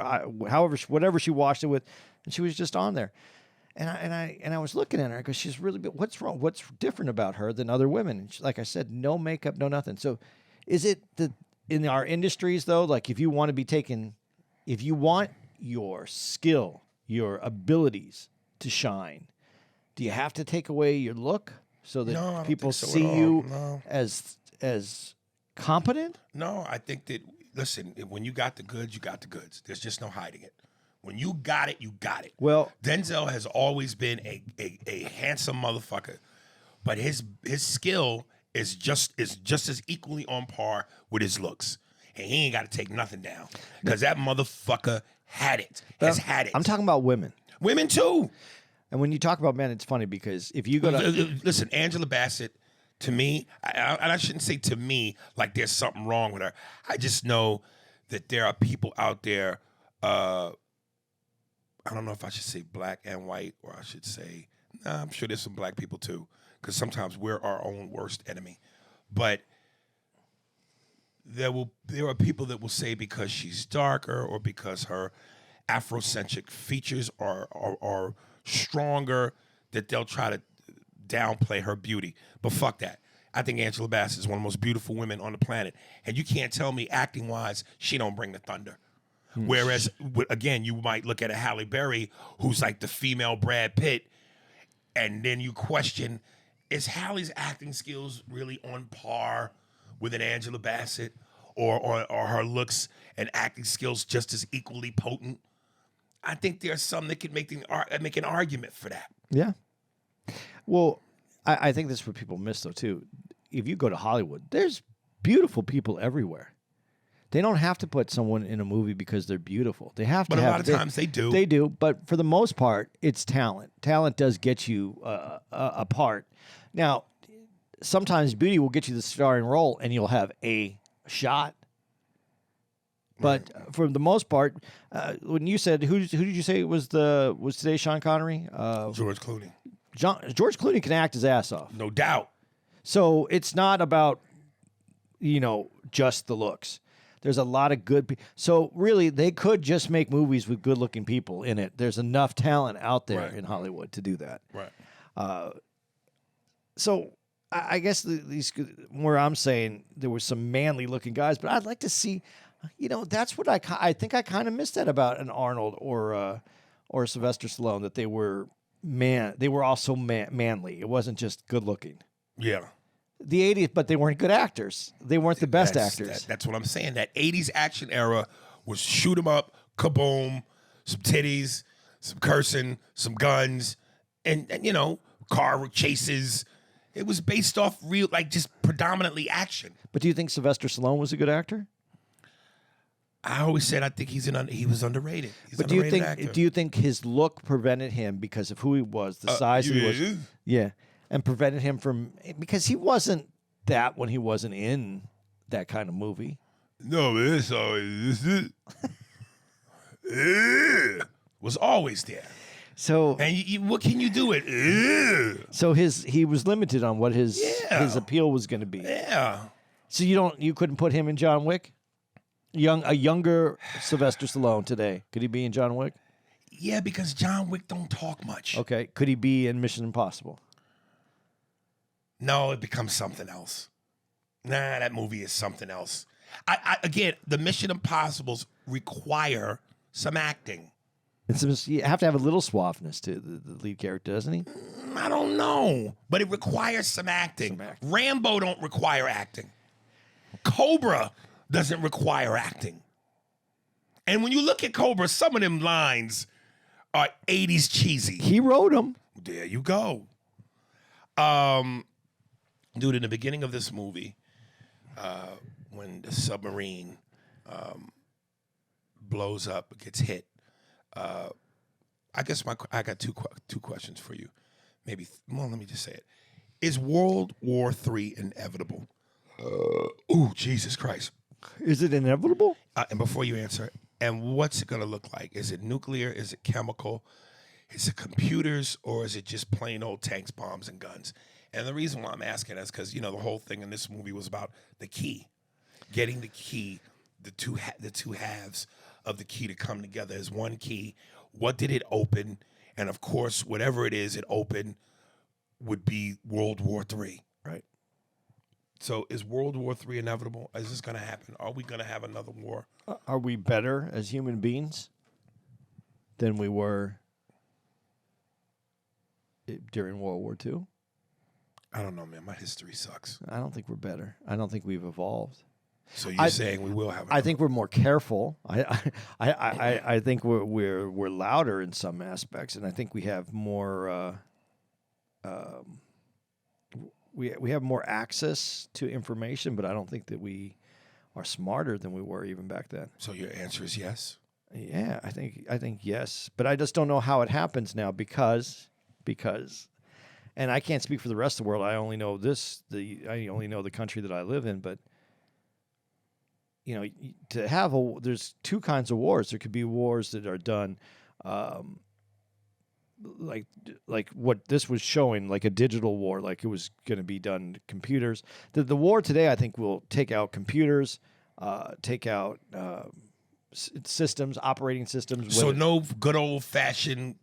she washed it with, and she was just on there. And I was looking at her because she's really, what's wrong? What's different about her than other women? And she, like I said, no makeup, no nothing. So is it in our industries, though, like if you want your skill, your abilities to shine, do you have to take away your look so that No, I don't people think so see at all. you No. as competent? No, I think that, listen, when you got the goods, you got the goods. There's just no hiding it. When you got it, you got it. Well, Denzel has always been a handsome motherfucker, but his skill is just as equally on par with his looks. And he ain't got to take nothing down because that motherfucker had it. Has had it. I'm talking about women. Women too. And when you talk about men, it's funny because if you go to Listen, Angela Bassett, to me, I shouldn't say to me like there's something wrong with her. I just know that there are people out there, I don't know if I should say black and white, or I should say, I'm sure there's some black people too, because sometimes we're our own worst enemy. But there are people that will say because she's darker or because her Afrocentric features are stronger, that they'll try to downplay her beauty. But fuck that. I think Angela Bassett is one of the most beautiful women on the planet. And you can't tell me acting-wise she don't bring the thunder. Whereas, again, you might look at a Halle Berry who's like the female Brad Pitt, and then you question, is Halle's acting skills really on par with an Angela Bassett? Or her looks and acting skills just as equally potent? I think there's some that could make an argument for that. yeah. Well, I think that's what people miss though too. If you go to Hollywood, there's beautiful people everywhere. They don't have to put someone in a movie because they're beautiful. They have to. But a lot of times they do. They do, but for the most part, it's talent. Talent does get you a part. Now, sometimes beauty will get you the starring role, and you'll have a shot. But for the most part, when you said who did you say was today Sean Connery? George Clooney. George Clooney can act his ass off. No doubt. So it's not about, just the looks. There's a lot of good people. So really, they could just make movies with good-looking people in it. There's enough talent out there in Hollywood to do that. Right. So I guess these where I'm saying there were some manly-looking guys, but I'd like to see, that's what I think I kind of missed that about an Arnold or or Sylvester Stallone that they were also manly. It wasn't just good looking. Yeah. The 80s, but they weren't good actors. They weren't the best actors. That's what I'm saying. That 80s action era was shoot 'em up, kaboom, some titties, some cursing, some guns, and car chases. It was based off real, like just predominantly action. But do you think Sylvester Stallone was a good actor? I always said I think he was underrated. He's But an underrated actor. do you think his look prevented him because of who he was, the size he was? Yeah. And prevented him from, because he wasn't that when he wasn't in that kind of movie. No, it's always it was always there. So And what can you do it? so he was limited on what his appeal was going to be. Yeah. So you couldn't put him in John Wick? A younger Sylvester Stallone today, could he be in John Wick? Yeah, because John Wick don't talk much. Okay, could he be in Mission Impossible? No, it becomes something else. Nah, that movie is something else. Again, the Mission Impossibles require some acting. You have to have a little suaveness to the lead character, doesn't he? I don't know, but it requires some acting. Rambo don't require acting. Cobra doesn't require acting. And when you look at Cobra, some of them lines are 80s cheesy. He wrote them. There you go. Dude, in the beginning of this movie, when the submarine blows up, gets hit, I guess I got two questions for you. Maybe, let me just say it. Is World War III inevitable? Jesus Christ. Is it inevitable? And before you answer, and what's it going to look like? Is it nuclear? Is it chemical? Is it computers? Or is it just plain old tanks, bombs, and guns? And the reason why I'm asking is because, the whole thing in this movie was about the key. Getting the key, the two halves of the key to come together as one key. What did it open? And, of course, whatever it is it opened would be World War III. Right. So is World War III inevitable? Is this going to happen? Are we going to have another war? Are we better as human beings than we were during World War II? I don't know, man. My history sucks. I don't think we're better. I don't think we've evolved. So you're saying we will have another I think we're more careful. I think we're louder in some aspects, and I think we have more we have more access to information, but I don't think that we are smarter than we were even back then. So your answer is yes? Yeah, I think yes, but I just don't know how it happens now because and I can't speak for the rest of the world. I only know I only know the country that I live in, but there's two kinds of wars. There could be wars that are done like what this was showing, like a digital war, like it was going to be done to computers. The war today, I think, will take out computers, take out systems, operating systems. So no good old-fashioned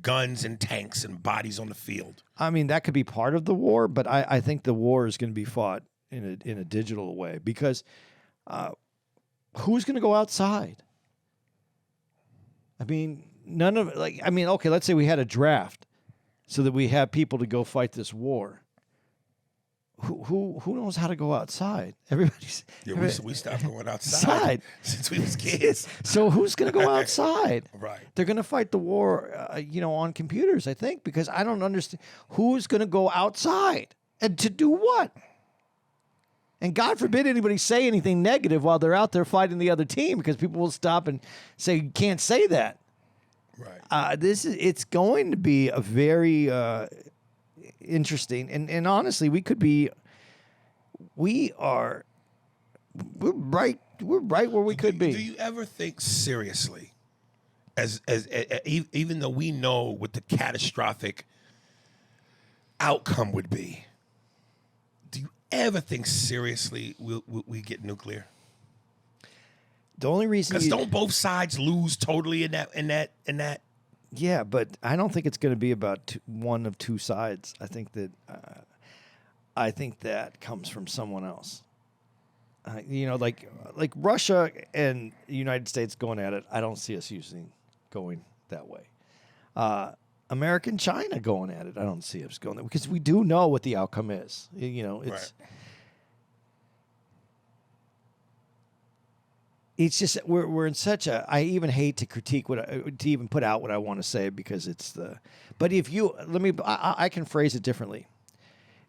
guns and tanks and bodies on the field. I mean, that could be part of the war, but I think the war is going to be fought in a digital way because who's going to go outside? I mean, okay, let's say we had a draft so that we have people to go fight this war. Who knows how to go outside? Everybody's we stopped going outside since we was kids. So who's going to go outside? Right. They're going to fight the war, on computers, I think, because I don't understand who's going to go outside and to do what. And God forbid anybody say anything negative while they're out there fighting the other team, because people will stop and say, you can't say that. Right. It's going to be a very interesting, and honestly, we're right where we could be. Do you ever think seriously, as even though we know what the catastrophic outcome would be, do you ever think seriously we get nuclear? The only reason, because don't both sides lose totally in that? Yeah, but I don't think it's going to be about one of two sides. I think that comes from someone else. Like Russia and the United States going at it. I don't see us going that way. American China going at it. I don't see us going there because we do know what the outcome is. You know, it's Right. it's just we're in such a. I even hate to critique to even put out what I want to say because it's the. But if you I can phrase it differently.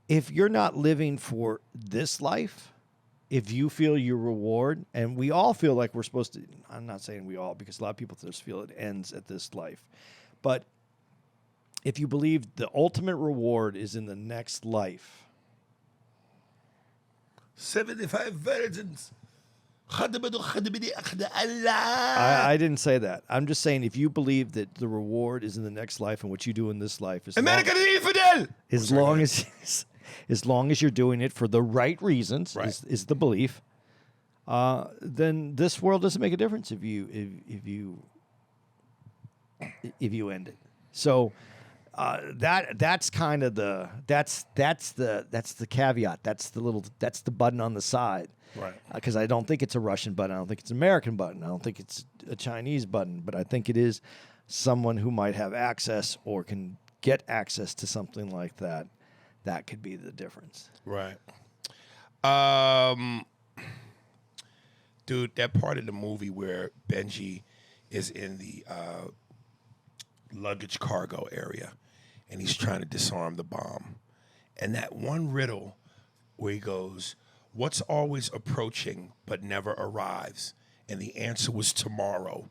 If you're not living for this life, if you feel your reward, and we all feel like we're supposed to. I'm not saying we all because a lot of people just feel it ends at this life, but if you believe the ultimate reward is in the next life. 75 virgins. I didn't say that. I'm just saying if you believe that the reward is in the next life and what you do in this life is American infidel. as long as you're doing it for the right reasons, Right. is the belief. Then this world doesn't make a difference if you end it. So that's kind of that's the caveat. That's the button on the side. Right. Because I don't think it's a Russian button. I don't think it's an American button. I don't think it's a Chinese button. But I think it is someone who might have access or can get access to something like that. That could be the difference. Right. Dude, that part of the movie where Benji is in the luggage cargo area and he's trying to disarm the bomb. And that one riddle where he goes, what's always approaching but never arrives? And the answer was tomorrow.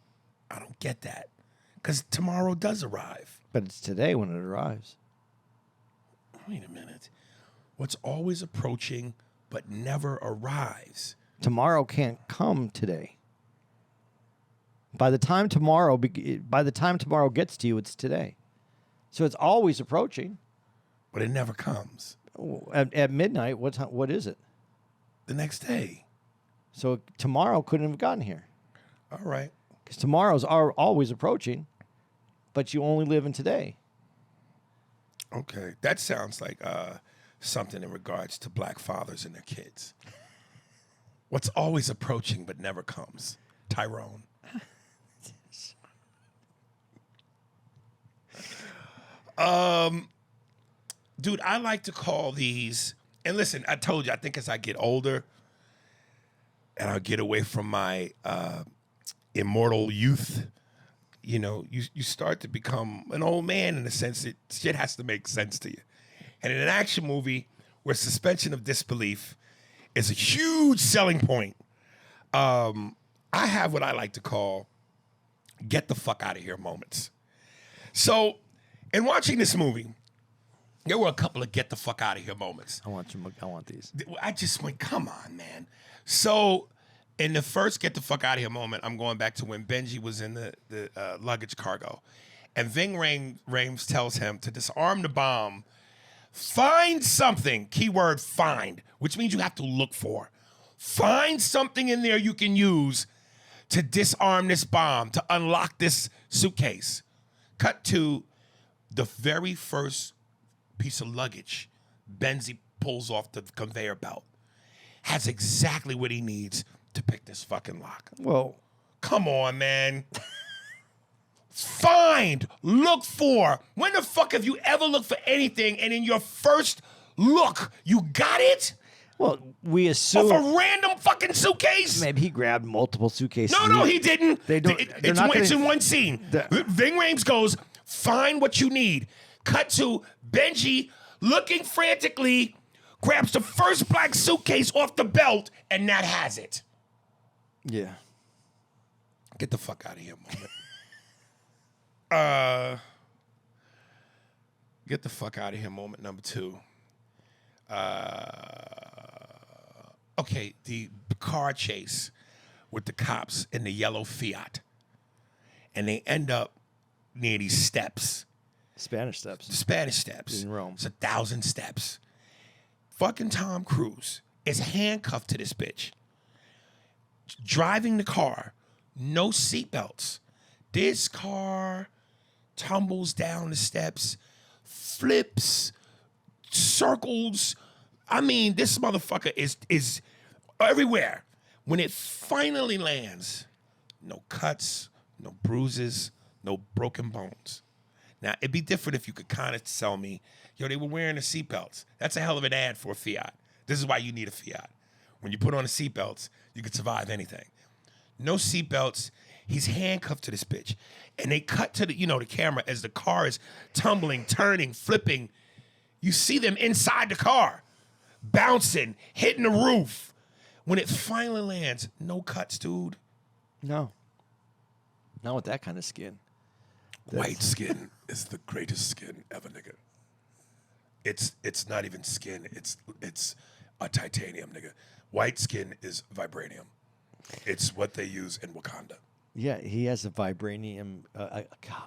I don't get that. Because tomorrow does arrive. But it's today when it arrives. Wait a minute. What's always approaching but never arrives? Tomorrow can't come today. By the time tomorrow gets to you, it's today. So it's always approaching. But it never comes. At midnight, what is it? The next day. So tomorrow couldn't have gotten here. All right. Because tomorrows are always approaching, but you only live in today. Okay. That sounds like something in regards to black fathers and their kids. What's always approaching but never comes? Tyrone. Dude, I like to call these, and listen, I told you, I think as I get older and I get away from my immortal youth, you know, you start to become an old man in the sense that shit has to make sense to you. And in an action movie where suspension of disbelief is a huge selling point, I have what I like to call get the fuck out of here moments. So, in watching this movie, there were a couple of get the fuck out of here moments. I want these. I just went, come on, man. So, in the first get the fuck out of here moment, I'm going back to when Benji was in the luggage cargo. And Ving Rhames tells him to disarm the bomb, find something, keyword find, which means you have to look for. Find something in there you can use to disarm this bomb, to unlock this suitcase. Cut to the very first piece of luggage Benji pulls off the conveyor belt. Has exactly what he needs to pick this fucking lock. Well, come on, man. Find, look for. When the fuck have you ever looked for anything and in your first look, you got it? well, we assume Off a random fucking suitcase? maybe he grabbed multiple suitcases. No, he didn't. They don't- they're not It's gonna- in one scene. The- Ving Rhames goes, find what you need. Cut to Benji looking frantically, grabs the first black suitcase off the belt, and that has it. Yeah. Get the fuck out of here, moment. Get the fuck out of here, moment number 2. Okay, the car chase with the cops in the yellow Fiat. And they end up near these steps. Spanish steps. The Spanish steps. In Rome. It's 1,000 steps. Fucking Tom Cruise is handcuffed to this bitch. Driving the car, no seatbelts. This car tumbles down the steps, flips, circles. I mean, this motherfucker is everywhere. When it finally lands, no cuts, no bruises, no broken bones. Now, it'd be different if you could kind of tell me, yo, they were wearing the seatbelts. That's a hell of an ad for a Fiat. This is why you need a Fiat. When you put on the seatbelts, you could survive anything. No seatbelts. He's handcuffed to this bitch. And they cut to the camera as the car is tumbling, turning, flipping. You see them inside the car, bouncing, hitting the roof. When it finally lands, no cuts, dude. No. Not with that kind of skin. White skin is the greatest skin ever, nigga. It's not even skin. It's a titanium, nigga. White skin is vibranium. It's what they use in Wakanda. Yeah, he has a vibranium, a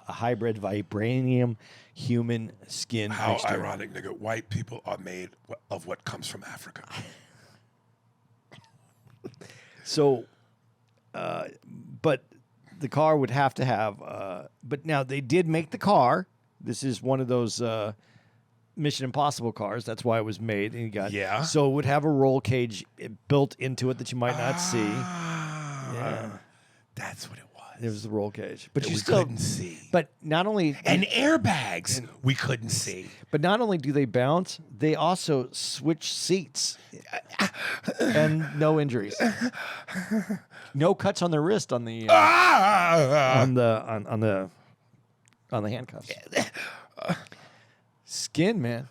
hybrid vibranium human skin. How mixture. ironic, nigga. White people are made of what comes from Africa. So, but the car would have to have. But now they did make the car. This is one of those Mission Impossible cars. That's why it was made. And you got So it would have a roll cage built into it that you might not see. Yeah. That's what it was. It was the roll cage, but that you we still couldn't see. But not only and airbags we couldn't see. But not only do they bounce, they also switch seats, and no injuries, no cuts on the wrist on the on the handcuffs. Skin, man.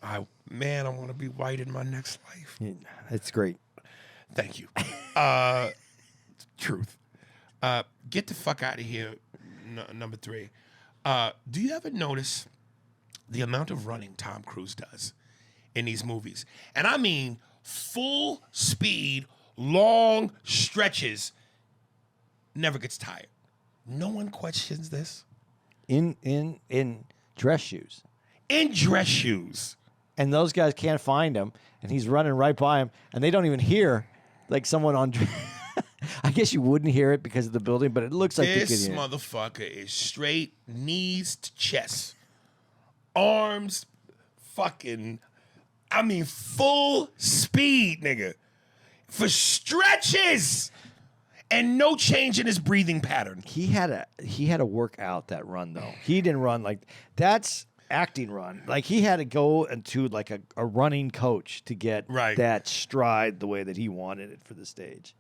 I want to be white in my next life. It's great. Thank you. Truth. Get the fuck out of here. Number 3. Do you ever notice the amount of running Tom Cruise does in these movies? And I mean full speed, long stretches. Never gets tired. No one questions this. In dress shoes. In dress shoes. And those guys can't find him, and he's running right by him, and they don't even hear like someone on. I guess you wouldn't hear it because of the building, but it looks like this motherfucker is straight knees to chest, arms, fucking. I mean, full speed, nigga, for stretches, and no change in his breathing pattern. He had to work out that run though. He didn't run like that's acting run. Like he had to go into like a running coach to get that stride the way that he wanted it for the stage.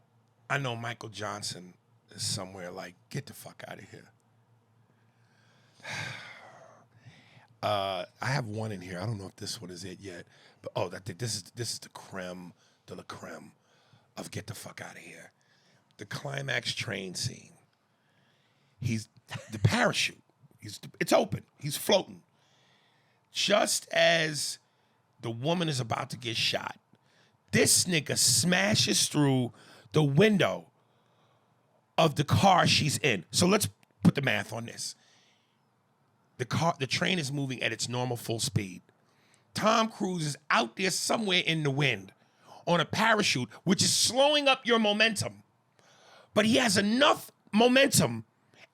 I know Michael Johnson is somewhere like, get the fuck out of here. I have one in here. I don't know if this one is it yet, but I think this is the creme de la creme of get the fuck out of here. The climax train scene. He's the parachute. It's open. He's floating. Just as the woman is about to get shot, this nigga smashes through the window of the car she's in. So let's put the math on this. The train is moving at its normal full speed. Tom Cruise is out there somewhere in the wind on a parachute, which is slowing up your momentum. But he has enough momentum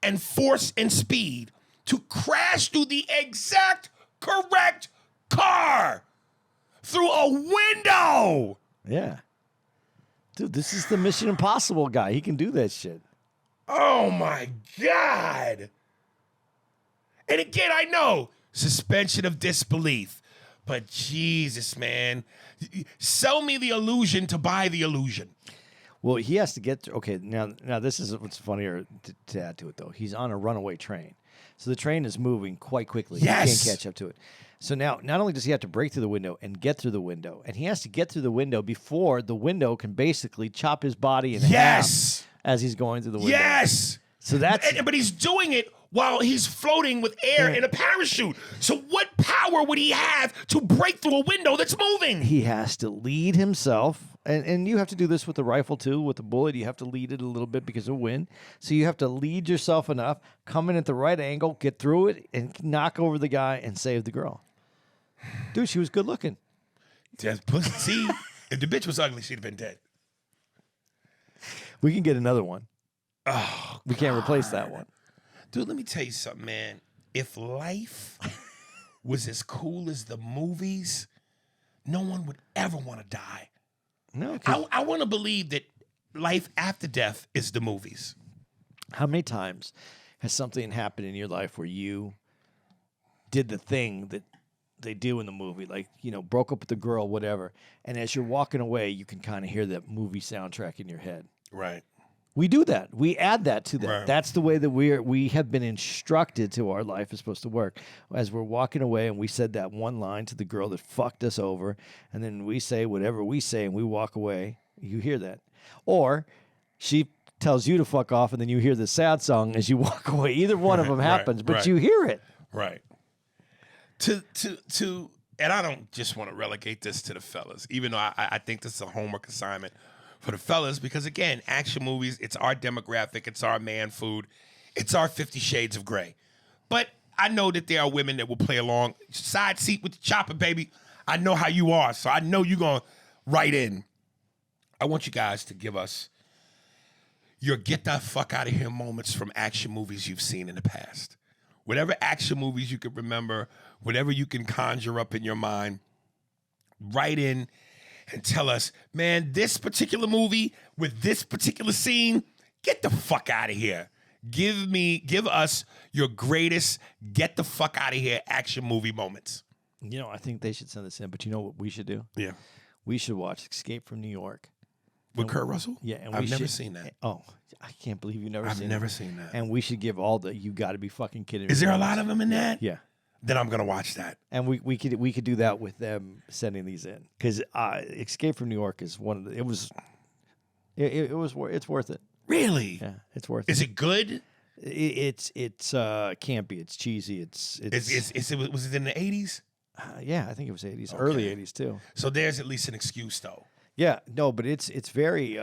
and force and speed to crash through the exact correct car through a window. Yeah. Dude, this is the Mission Impossible guy. He can do that shit. Oh, my God. And again, I know, suspension of disbelief. But Jesus, man. Sell me the illusion to buy the illusion. Well, he has to get... Okay, now this is what's funnier to add to it, though. He's on a runaway train. So the train is moving quite quickly. Yes. He can't catch up to it. So now, not only does he have to break through the window and get through the window, and he has to get through the window before the window can basically chop his body in half as he's going through the window. Yes. So that's... But he's doing it while he's floating with air in a parachute. So what power would he have to break through a window that's moving? He has to lead himself. And you have to do this with the rifle, too. With the bullet, you have to lead it a little bit because of wind. So you have to lead yourself enough, come in at the right angle, get through it, and knock over the guy and save the girl. Dude, she was good looking. See, if the bitch was ugly, she'd have been dead. We can get another one. Oh, we can't replace that one. Dude, let me tell you something, man. If life was as cool as the movies, no one would ever want to die. No, I want to believe that life after death is the movies. How many times has something happened in your life where you did the thing that they do in the movie, like, broke up with the girl, whatever. And as you're walking away, you can kind of hear that movie soundtrack in your head. Right. We do that. We add that to that. Right. That's the way that we have been instructed to our life is supposed to work. As we're walking away and we said that one line to the girl that fucked us over, and then we say whatever we say and we walk away, you hear that. Or she tells you to fuck off and then you hear the sad song as you walk away. Either one of them happens, but you hear it. Right. And I don't just want to relegate this to the fellas, even though I think this is a homework assignment for the fellas, because again, action movies, it's our demographic, it's our man food, it's our 50 Shades of Grey. But I know that there are women that will play along. Side seat with the chopper, baby. I know how you are, so I know you're going to write in. I want you guys to give us your get the fuck out of here moments from action movies you've seen in the past. Whatever action movies you can remember, whatever you can conjure up in your mind, write in and tell us, man, this particular movie with this particular scene, get the fuck out of here. Give us your greatest get the fuck out of here action movie moments. I think they should send this in, but you know what we should do? Yeah. We should watch Escape from New York. With Kurt Russell? Yeah. And I've never seen that. Oh, I can't believe you've never seen it. I've never seen that. And we should give all the you got to be fucking kidding me. Is there a lot of them in that? Yeah. Then I'm gonna watch that. And we could do that with them sending these in, because Escape from New York is one of the. It's worth it. Really? Yeah, it's worth it. Is it. It good? It's campy. It's cheesy. Was it in the 80s? Yeah, I think it was 80s, early 80s too. So there's at least an excuse though. Yeah, no, but it's very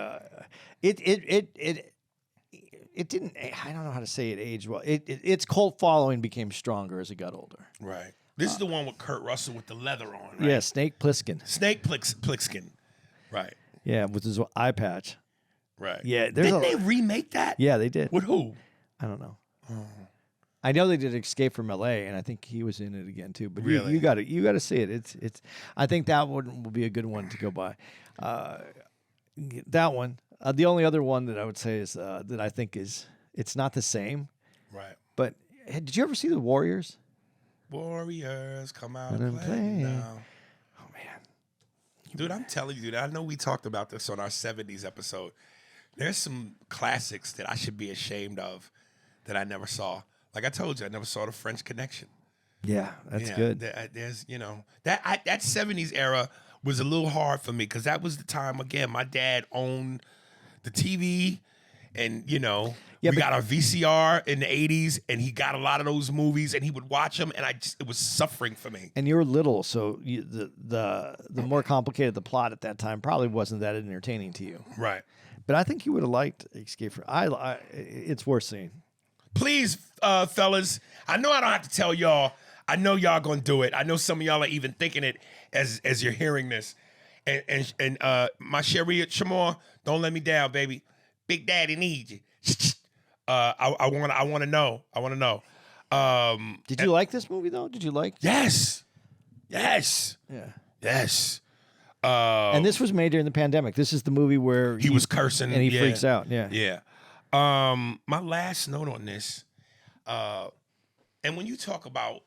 it didn't. I don't know how to say it aged well. Its cult following became stronger as it got older. Right. This is the one with Kurt Russell with the leather on, right? Yeah, Snake Plissken. Plissken. Right. Yeah, with his eye patch. Right. Yeah. Didn't they remake that? Yeah, they did. With who? I don't know. Oh. I know they did Escape from L.A. and I think he was in it again too. But really? you got to see it. It's. I think that one will be a good one to go by. That one. The only other one that I would say is that I think it's not the same. Right. But did you ever see The Warriors? Warriors come out and play now. Oh man, dude, I'm telling you, dude. I know we talked about this on our 70s episode. There's some classics that I should be ashamed of that I never saw. Like I told you, I never saw The French Connection. Yeah, that's good. There's, that 70s era was a little hard for me because that was the time, again, my dad owned the TV and, we got our VCR in the 80s and he got a lot of those movies and he would watch them and it was suffering for me. And you were little, so the more complicated the plot at that time probably wasn't that entertaining to you. Right. But I think you would have liked Escape from... it's worth seeing. Please, fellas, I know I don't have to tell y'all. I know y'all gonna do it. I know some of y'all are even thinking it as you're hearing this. And my Sherry Shamor, don't let me down, baby. Big Daddy needs you. I want to know. I want to know. Did you like this movie though? Did you like? Yes. Yeah. Yes. And this was made during the pandemic. This is the movie where he was cursing and he freaks out. Yeah. Yeah. My last note on this, and when you talk about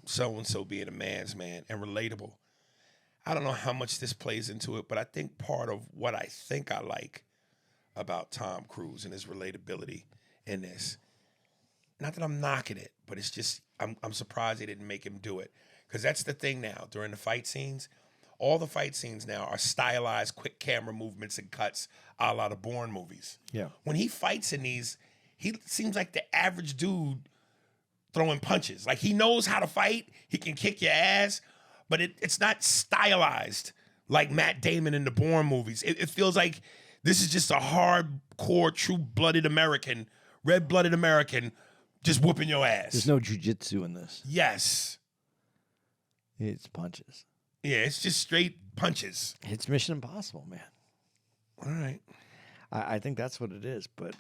so-and-so being a man's man and relatable, I don't know how much this plays into it, but I think part of what I think I like about Tom Cruise and his relatability in this, not that I'm knocking it, but it's just, I'm surprised they didn't make him do it. Because that's the thing now, during the fight scenes, all the fight scenes now are stylized, quick camera movements and cuts a la the Bourne movies. Yeah. When he fights in these, he seems like the average dude throwing punches. Like he knows how to fight, he can kick your ass, but it's not stylized like Matt Damon in the Bourne movies. It feels like this is just a hardcore, true-blooded American, red-blooded American just whooping your ass. There's no jujitsu in this. Yes. It's punches. Yeah, it's just straight punches. It's Mission Impossible, man. All right. I think that's what it is. But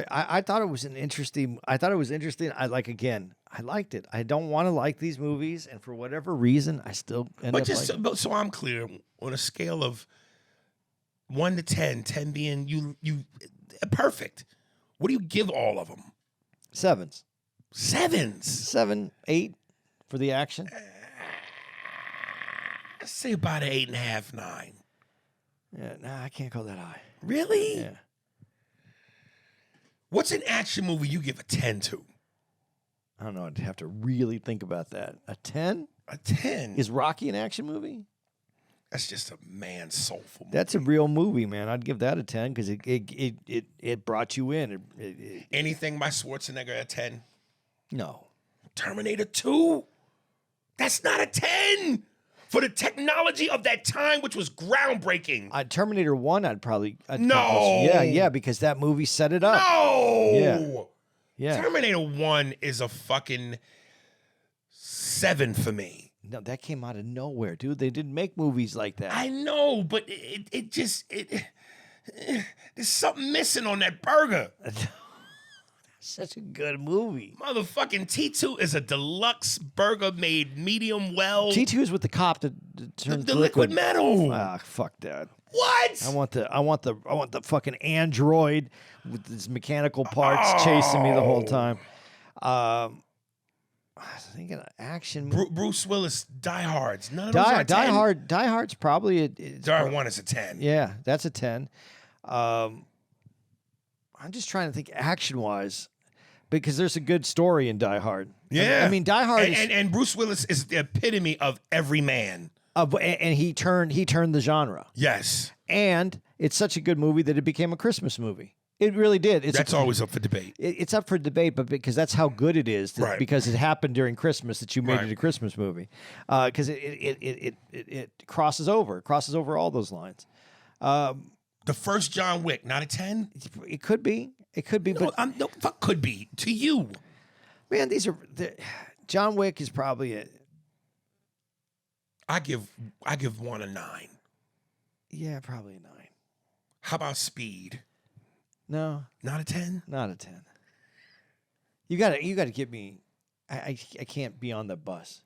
I thought it was interesting. I liked it. I don't want to like these movies, and for whatever reason, I still end up liking it. So I'm clear, on a scale of 1 to 10, 10 being you perfect, what do you give all of them? 7s. 7s. 7, 8 for the action. Let's say about an 8.5, 9. Yeah, nah, I can't go that high. Really? Yeah. What's an action movie you give a 10 to? I don't know. I'd have to really think about that. A 10? A 10? Is Rocky an action movie? That's just a man's soulful movie. That's a real movie, man. I'd give that a 10 because it brought you in. Anything by Schwarzenegger a 10? No. Terminator 2? That's not a 10 for the technology of that time, which was groundbreaking. Terminator 1, I'd No. Yeah, because that movie set it up. No. Yeah. Terminator 1 is a fucking 7 for me. No, that came out of nowhere, dude. They didn't make movies like that. I know, but it just there's something missing on that burger. Such a good movie. Motherfucking T2 is a deluxe burger made medium well. T2 is with the cop that turns the liquid metal. Ah, fuck that. What? I want the fucking android with his mechanical parts chasing me the whole time. I was thinking of action. Bruce Willis, Die Hards. None of those are 10. Die Hard's probably Die Hard 1 is a 10. Yeah, that's a 10. I'm just trying to think action-wise because there's a good story in Die Hard. Yeah. I mean, Die Hard and Bruce Willis is the epitome of every man. And he turned the genre. Yes. And it's such a good movie that it became a Christmas movie. It really did. That's always up for debate. It's up for debate, but because that's how good it is, Right. because it happened during Christmas that you made Right. it a Christmas movie. Because it crosses over all those lines. The first John Wick, not a 10? It could be, but No, fuck could be. To you. man, John Wick is probably it. I give one a 9. Yeah, probably a 9. How about Speed? No, Not a 10? not a 10. You gotta get me. I can't be on the bus.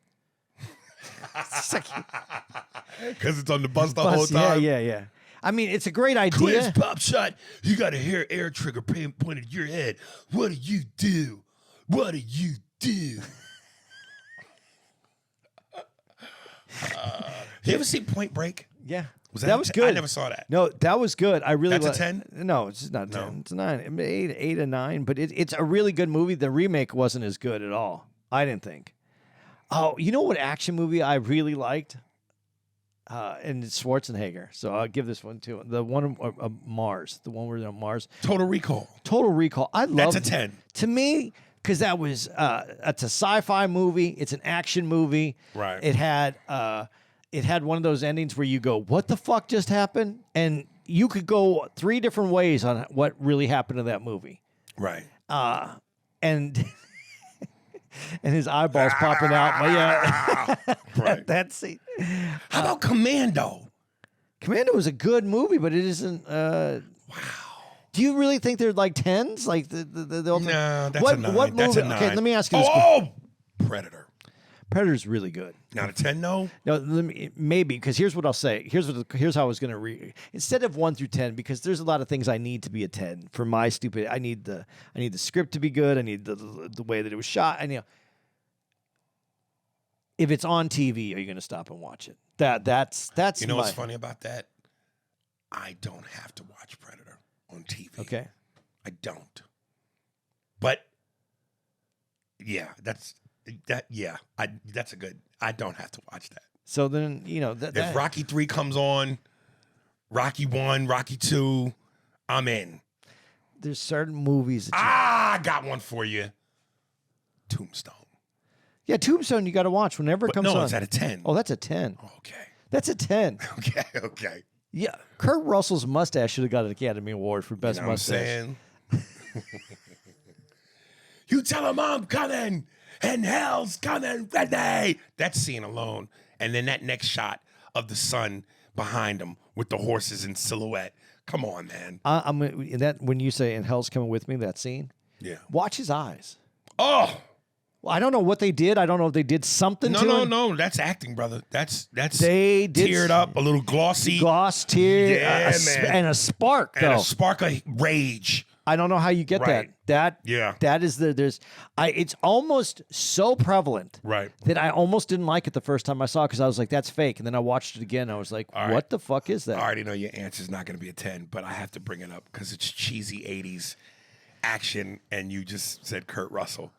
Because it's on the bus the whole time. Yeah. I mean, it's a great idea. Quiz pop shot. You got a hair air trigger pointed at your head. What do you do? What do you do? You ever see Point Break? Yeah. That was 10? good. I never saw that. No, that was good. I really That's a 10? No, it's not 10. No. It's a 9. I mean, 8 and 9, but it's a really good movie. The remake wasn't as good at all. I didn't think. Oh, you know what action movie I really liked? And it's Schwarzenegger. So I'll give this one to the one of Mars. The one where they're on Mars. Total Recall. Total Recall. I love. That's a 10. To me, because that was it's a sci-fi movie. It's an action movie. Right. It had one of those endings where you go, "What the fuck just happened?" And you could go 3 different ways on what really happened to that movie. Right. And and his eyeballs popping out. But yeah, Right. that's it. How about Commando? Commando was a good movie, but it isn't. Wow. Do you really think they're like 10s? Like the ultimate? No, that's what, a 9. What movie? That's a 9. Okay, let me ask you this. Oh, Predator. Predator's really good. Not a 10, no? No, maybe, because here's what I'll say. Here's how I was going to read. Instead of 1 through 10, because there's a lot of things I need to be a 10 for my stupid. I need the script to be good. I need the way that it was shot. And if it's on TV, are you going to stop and watch it? That's You know what's funny about that? I don't have to watch Predator on TV. Okay. I don't. But yeah, that's a good. I don't have to watch that. So then If Rocky 3 comes on, Rocky 1, Rocky 2, I'm in. there's certain movies. I got one for you. Tombstone. Yeah, Tombstone you got to watch whenever it But comes no, on. it's at a 10. Oh, that's a 10. Okay. That's a 10. Okay. Yeah, Kurt Russell's mustache should have got an Academy Award for best You know what I'm mustache. saying? You tell him I'm coming and hell's coming ready. That scene alone. And then that next shot of the sun behind him with the horses in silhouette. Come on, man. I'm that when you say "and hell's coming with me," that scene. Yeah. Watch his eyes. Oh. Well, I don't know what they did. I don't know if they did something to him. No. That's acting, brother. That's They did teared up, a little glossy. gloss tear, Yeah, man. and a spark And though. a spark of rage. I don't know how you get Right. that. Yeah. That is it's almost so prevalent Right. that I almost didn't like it the first time I saw it because I was like, that's fake. And then I watched it again. I was like, All what right. the fuck is that? I already know your answer's not going to be a 10, but I have to bring it up because it's cheesy 80s action, and you just said Kurt Russell.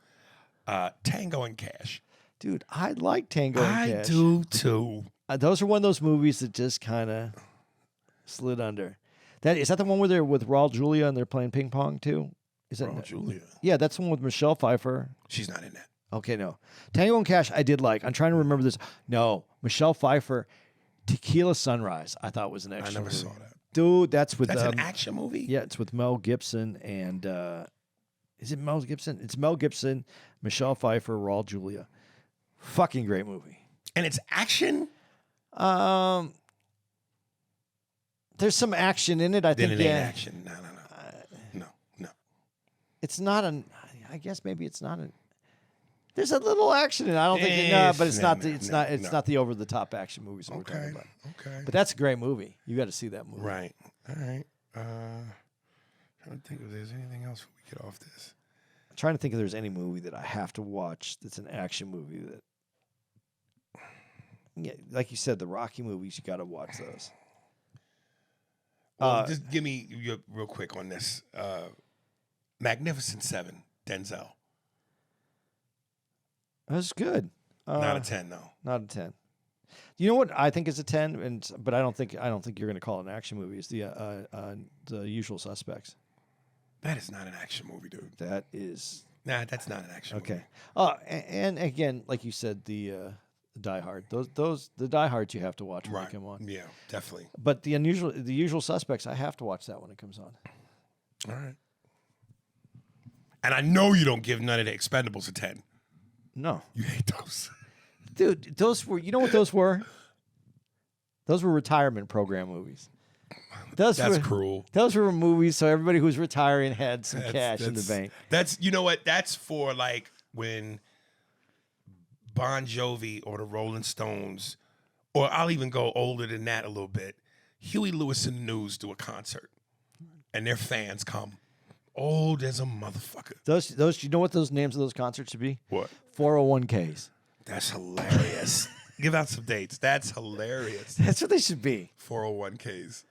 Tango and Cash. Dude, I like Tango and Cash. I do too. Those are one of those movies that just kind of slid under. Is that the one where they're with Raul Julia and they're playing ping pong too? Is that Oh, Julia. Yeah, that's the one with Michelle Pfeiffer. She's not in that. Okay, no. Tango and Cash, I did like. I'm trying to remember this. No, Michelle Pfeiffer, Tequila Sunrise, I thought was an I action never movie. saw that. Dude, that's with That's an action movie? Yeah, it's with Mel Gibson and is it Mel Gibson? It's Mel Gibson, Michelle Pfeiffer, Raul Julia. Fucking great movie. And it's action? There's some action in it. I Then think. it ain't Yeah, action. No. it's not an. I guess maybe it's not an. There's a little action in it. I don't think. But it's No, not. no, It's no, not. It's no. not the over the top action movies that we're talking Okay. about. Okay. But that's a great movie. You got to see that movie. Right. All right. Trying to think if there's anything else before we get off this. I'm trying to think if there's any movie that I have to watch that's an action movie that. Yeah, like you said, the Rocky movies. You got to watch those. Well, just give me your real quick on this. Magnificent Seven, Denzel. That's good. Not a 10, no. Not a 10. You know what I think is a 10, but I don't think you're going to call it an action movie. It's the Usual Suspects. That is not an action movie, dude. That is Nah, that's not an action movie. okay. And again, like you said, the Die Hard. Those the Die Hards you have to watch when Right. they come on. Yeah, definitely. But the Usual Suspects, I have to watch that when it comes on. All right. And I know you don't give none of the Expendables a 10. No, You hate those. dude, those were. You know what those were? Those were retirement program movies. That's cruel. Those were movies, so everybody who's retiring had some cash in the bank. That's, you know what? That's for like when Bon Jovi or the Rolling Stones, or I'll even go older than that a little bit, Huey Lewis and the News do a concert, and their fans come. Old as a motherfucker. Those. You know what those names of those concerts should be? What? 401ks. That's hilarious. Give out some dates. That's hilarious. That's what they should be. 401ks.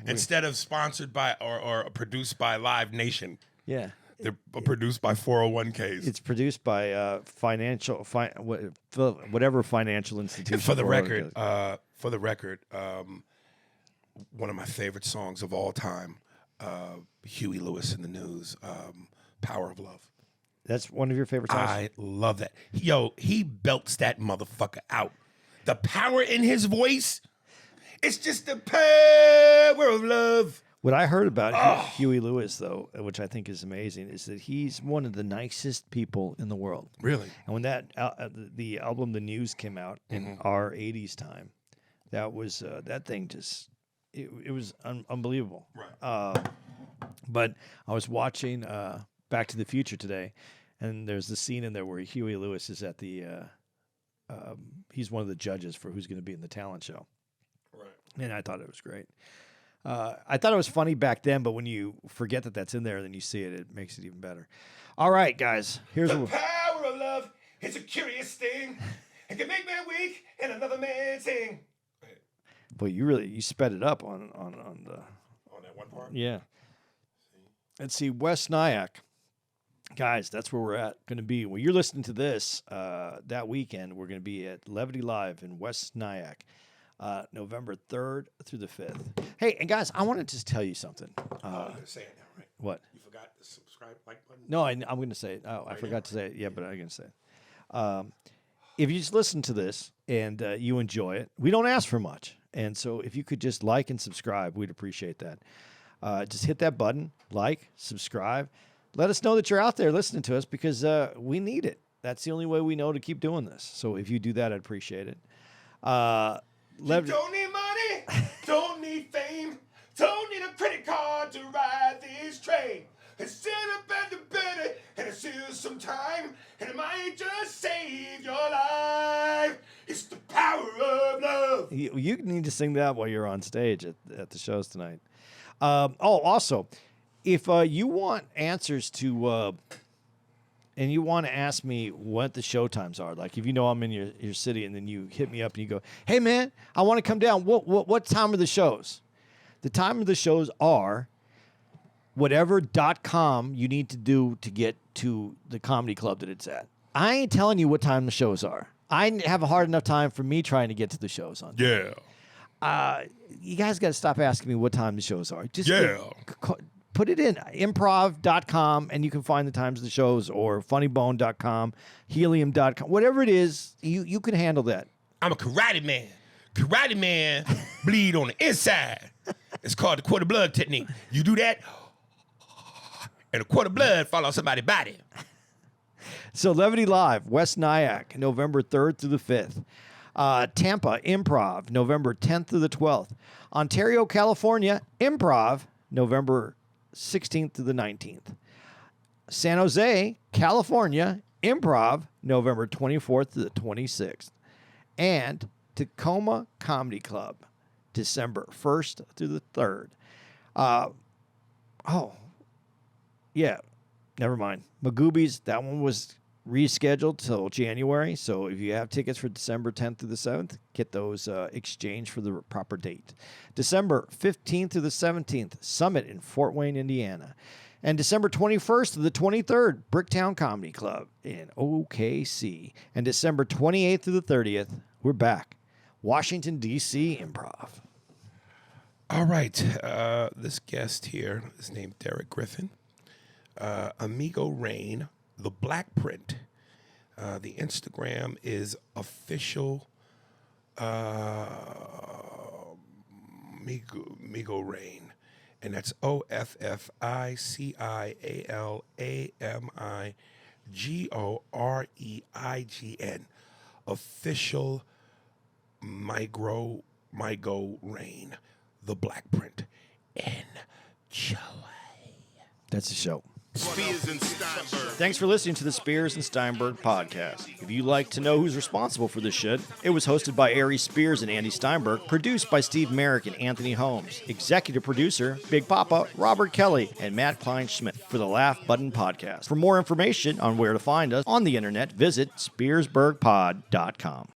Instead of sponsored by or produced by Live Nation, Yeah. they're produced by 401ks. It's produced by whatever financial institution. For the 401k. record, one of my favorite songs of all time, Huey Lewis and the News, Power of Love. That's one of your favorite songs? I love that. Yo, he belts that motherfucker out. The power in his voice, it's just the power of love. What I heard about Huey Lewis, though, which I think is amazing, is that he's one of the nicest people in the world. Really? And when the album The News came out in our 80s time, that was that thing just it was unbelievable. Right. But I was watching Back to the Future today, and there's the scene in there where Huey Lewis is at the he's one of the judges for who's going to be in the talent show. Right. And I thought it was great. I thought it was funny back then, but when you forget that that's in there, then you see it, it makes it even better. All right, guys, here's The what. power of love is a curious thing. It can make man weak and another man sing. Boy, you sped it up on the. On that one part? Yeah. Let's see, West Nyack. Guys, that's where we're at. Going to be. Well, you're listening to this that weekend. We're going to be at Levity Live in West Nyack, November 3rd through the 5th. Hey, and guys, I wanted to just tell you something. You're going to say it now, right? What? You forgot the subscribe like button? No, I'm going to say it. Oh, I forgot to say it. Yeah, but I'm going to say it. If you just listen to this and you enjoy it, we don't ask for much. And so if you could just like and subscribe, we'd appreciate that. Just hit that button, like, subscribe. Let us know that you're out there listening to us because we need it. That's the only way we know to keep doing this. So if you do that, I'd appreciate it. Don't need money, don't need fame, don't need a credit card to ride this train. It's set up at the better, and it's still some time, and it might just save your life. It's the power of love. You need to sing that while you're on stage at the shows tonight. Also, if you want answers to, and you want to ask me what the show times are, like if you know I'm in your city and then you hit me up and you go, hey, man, I want to come down. What time are the shows? The time of the shows are whatever.com you need to do to get to the comedy club that it's at. I ain't telling you what time the shows are. I have a hard enough time for me trying to get to the shows on. Yeah. You guys got to stop asking me what time the shows are. Just Yeah. put it in improv.com and you can find the times of the shows, or funnybone.com, helium.com, whatever it is, you can handle that. I'm a karate man. Karate man bleed on the inside. It's called the quarter blood technique. You do that, and a quarter blood fall on somebody's body. So Levity Live, West Nyack, November 3rd through the 5th. Tampa, Improv, November 10th through the 12th. Ontario, California, Improv, November 16th to the 19th. San Jose, California, Improv, November 24th to the 26th. And Tacoma Comedy Club, December 1st through the 3rd. Never mind. Magoobies, that one was rescheduled till January. So if you have tickets for December 10th through the 7th, get those exchanged for the proper date. December 15th through the 17th, Summit in Fort Wayne, Indiana. And December 21st to the 23rd, Bricktown Comedy Club in OKC. And December 28th to the 30th, we're back. Washington, D.C. Improv. All right. This guest here is named Derek Griffin. Amigo Rain, the Black Print. The Instagram is official Migo Rain. And that's OFFICIALAMIGOREIGN. Official Migo Rain, the Black Print. Enjoy. That's the show. Spears and Steinberg. Thanks for listening to the Spears and Steinberg podcast. If you'd like to know who's responsible for this shit, it was hosted by Ari Spears and Andy Steinberg, produced by Steve Merrick and Anthony Holmes, executive producer, Big Papa, Robert Kelly, and Matt Kleinschmidt for the Laugh Button podcast. For more information on where to find us on the internet, visit SpearsburgPod.com.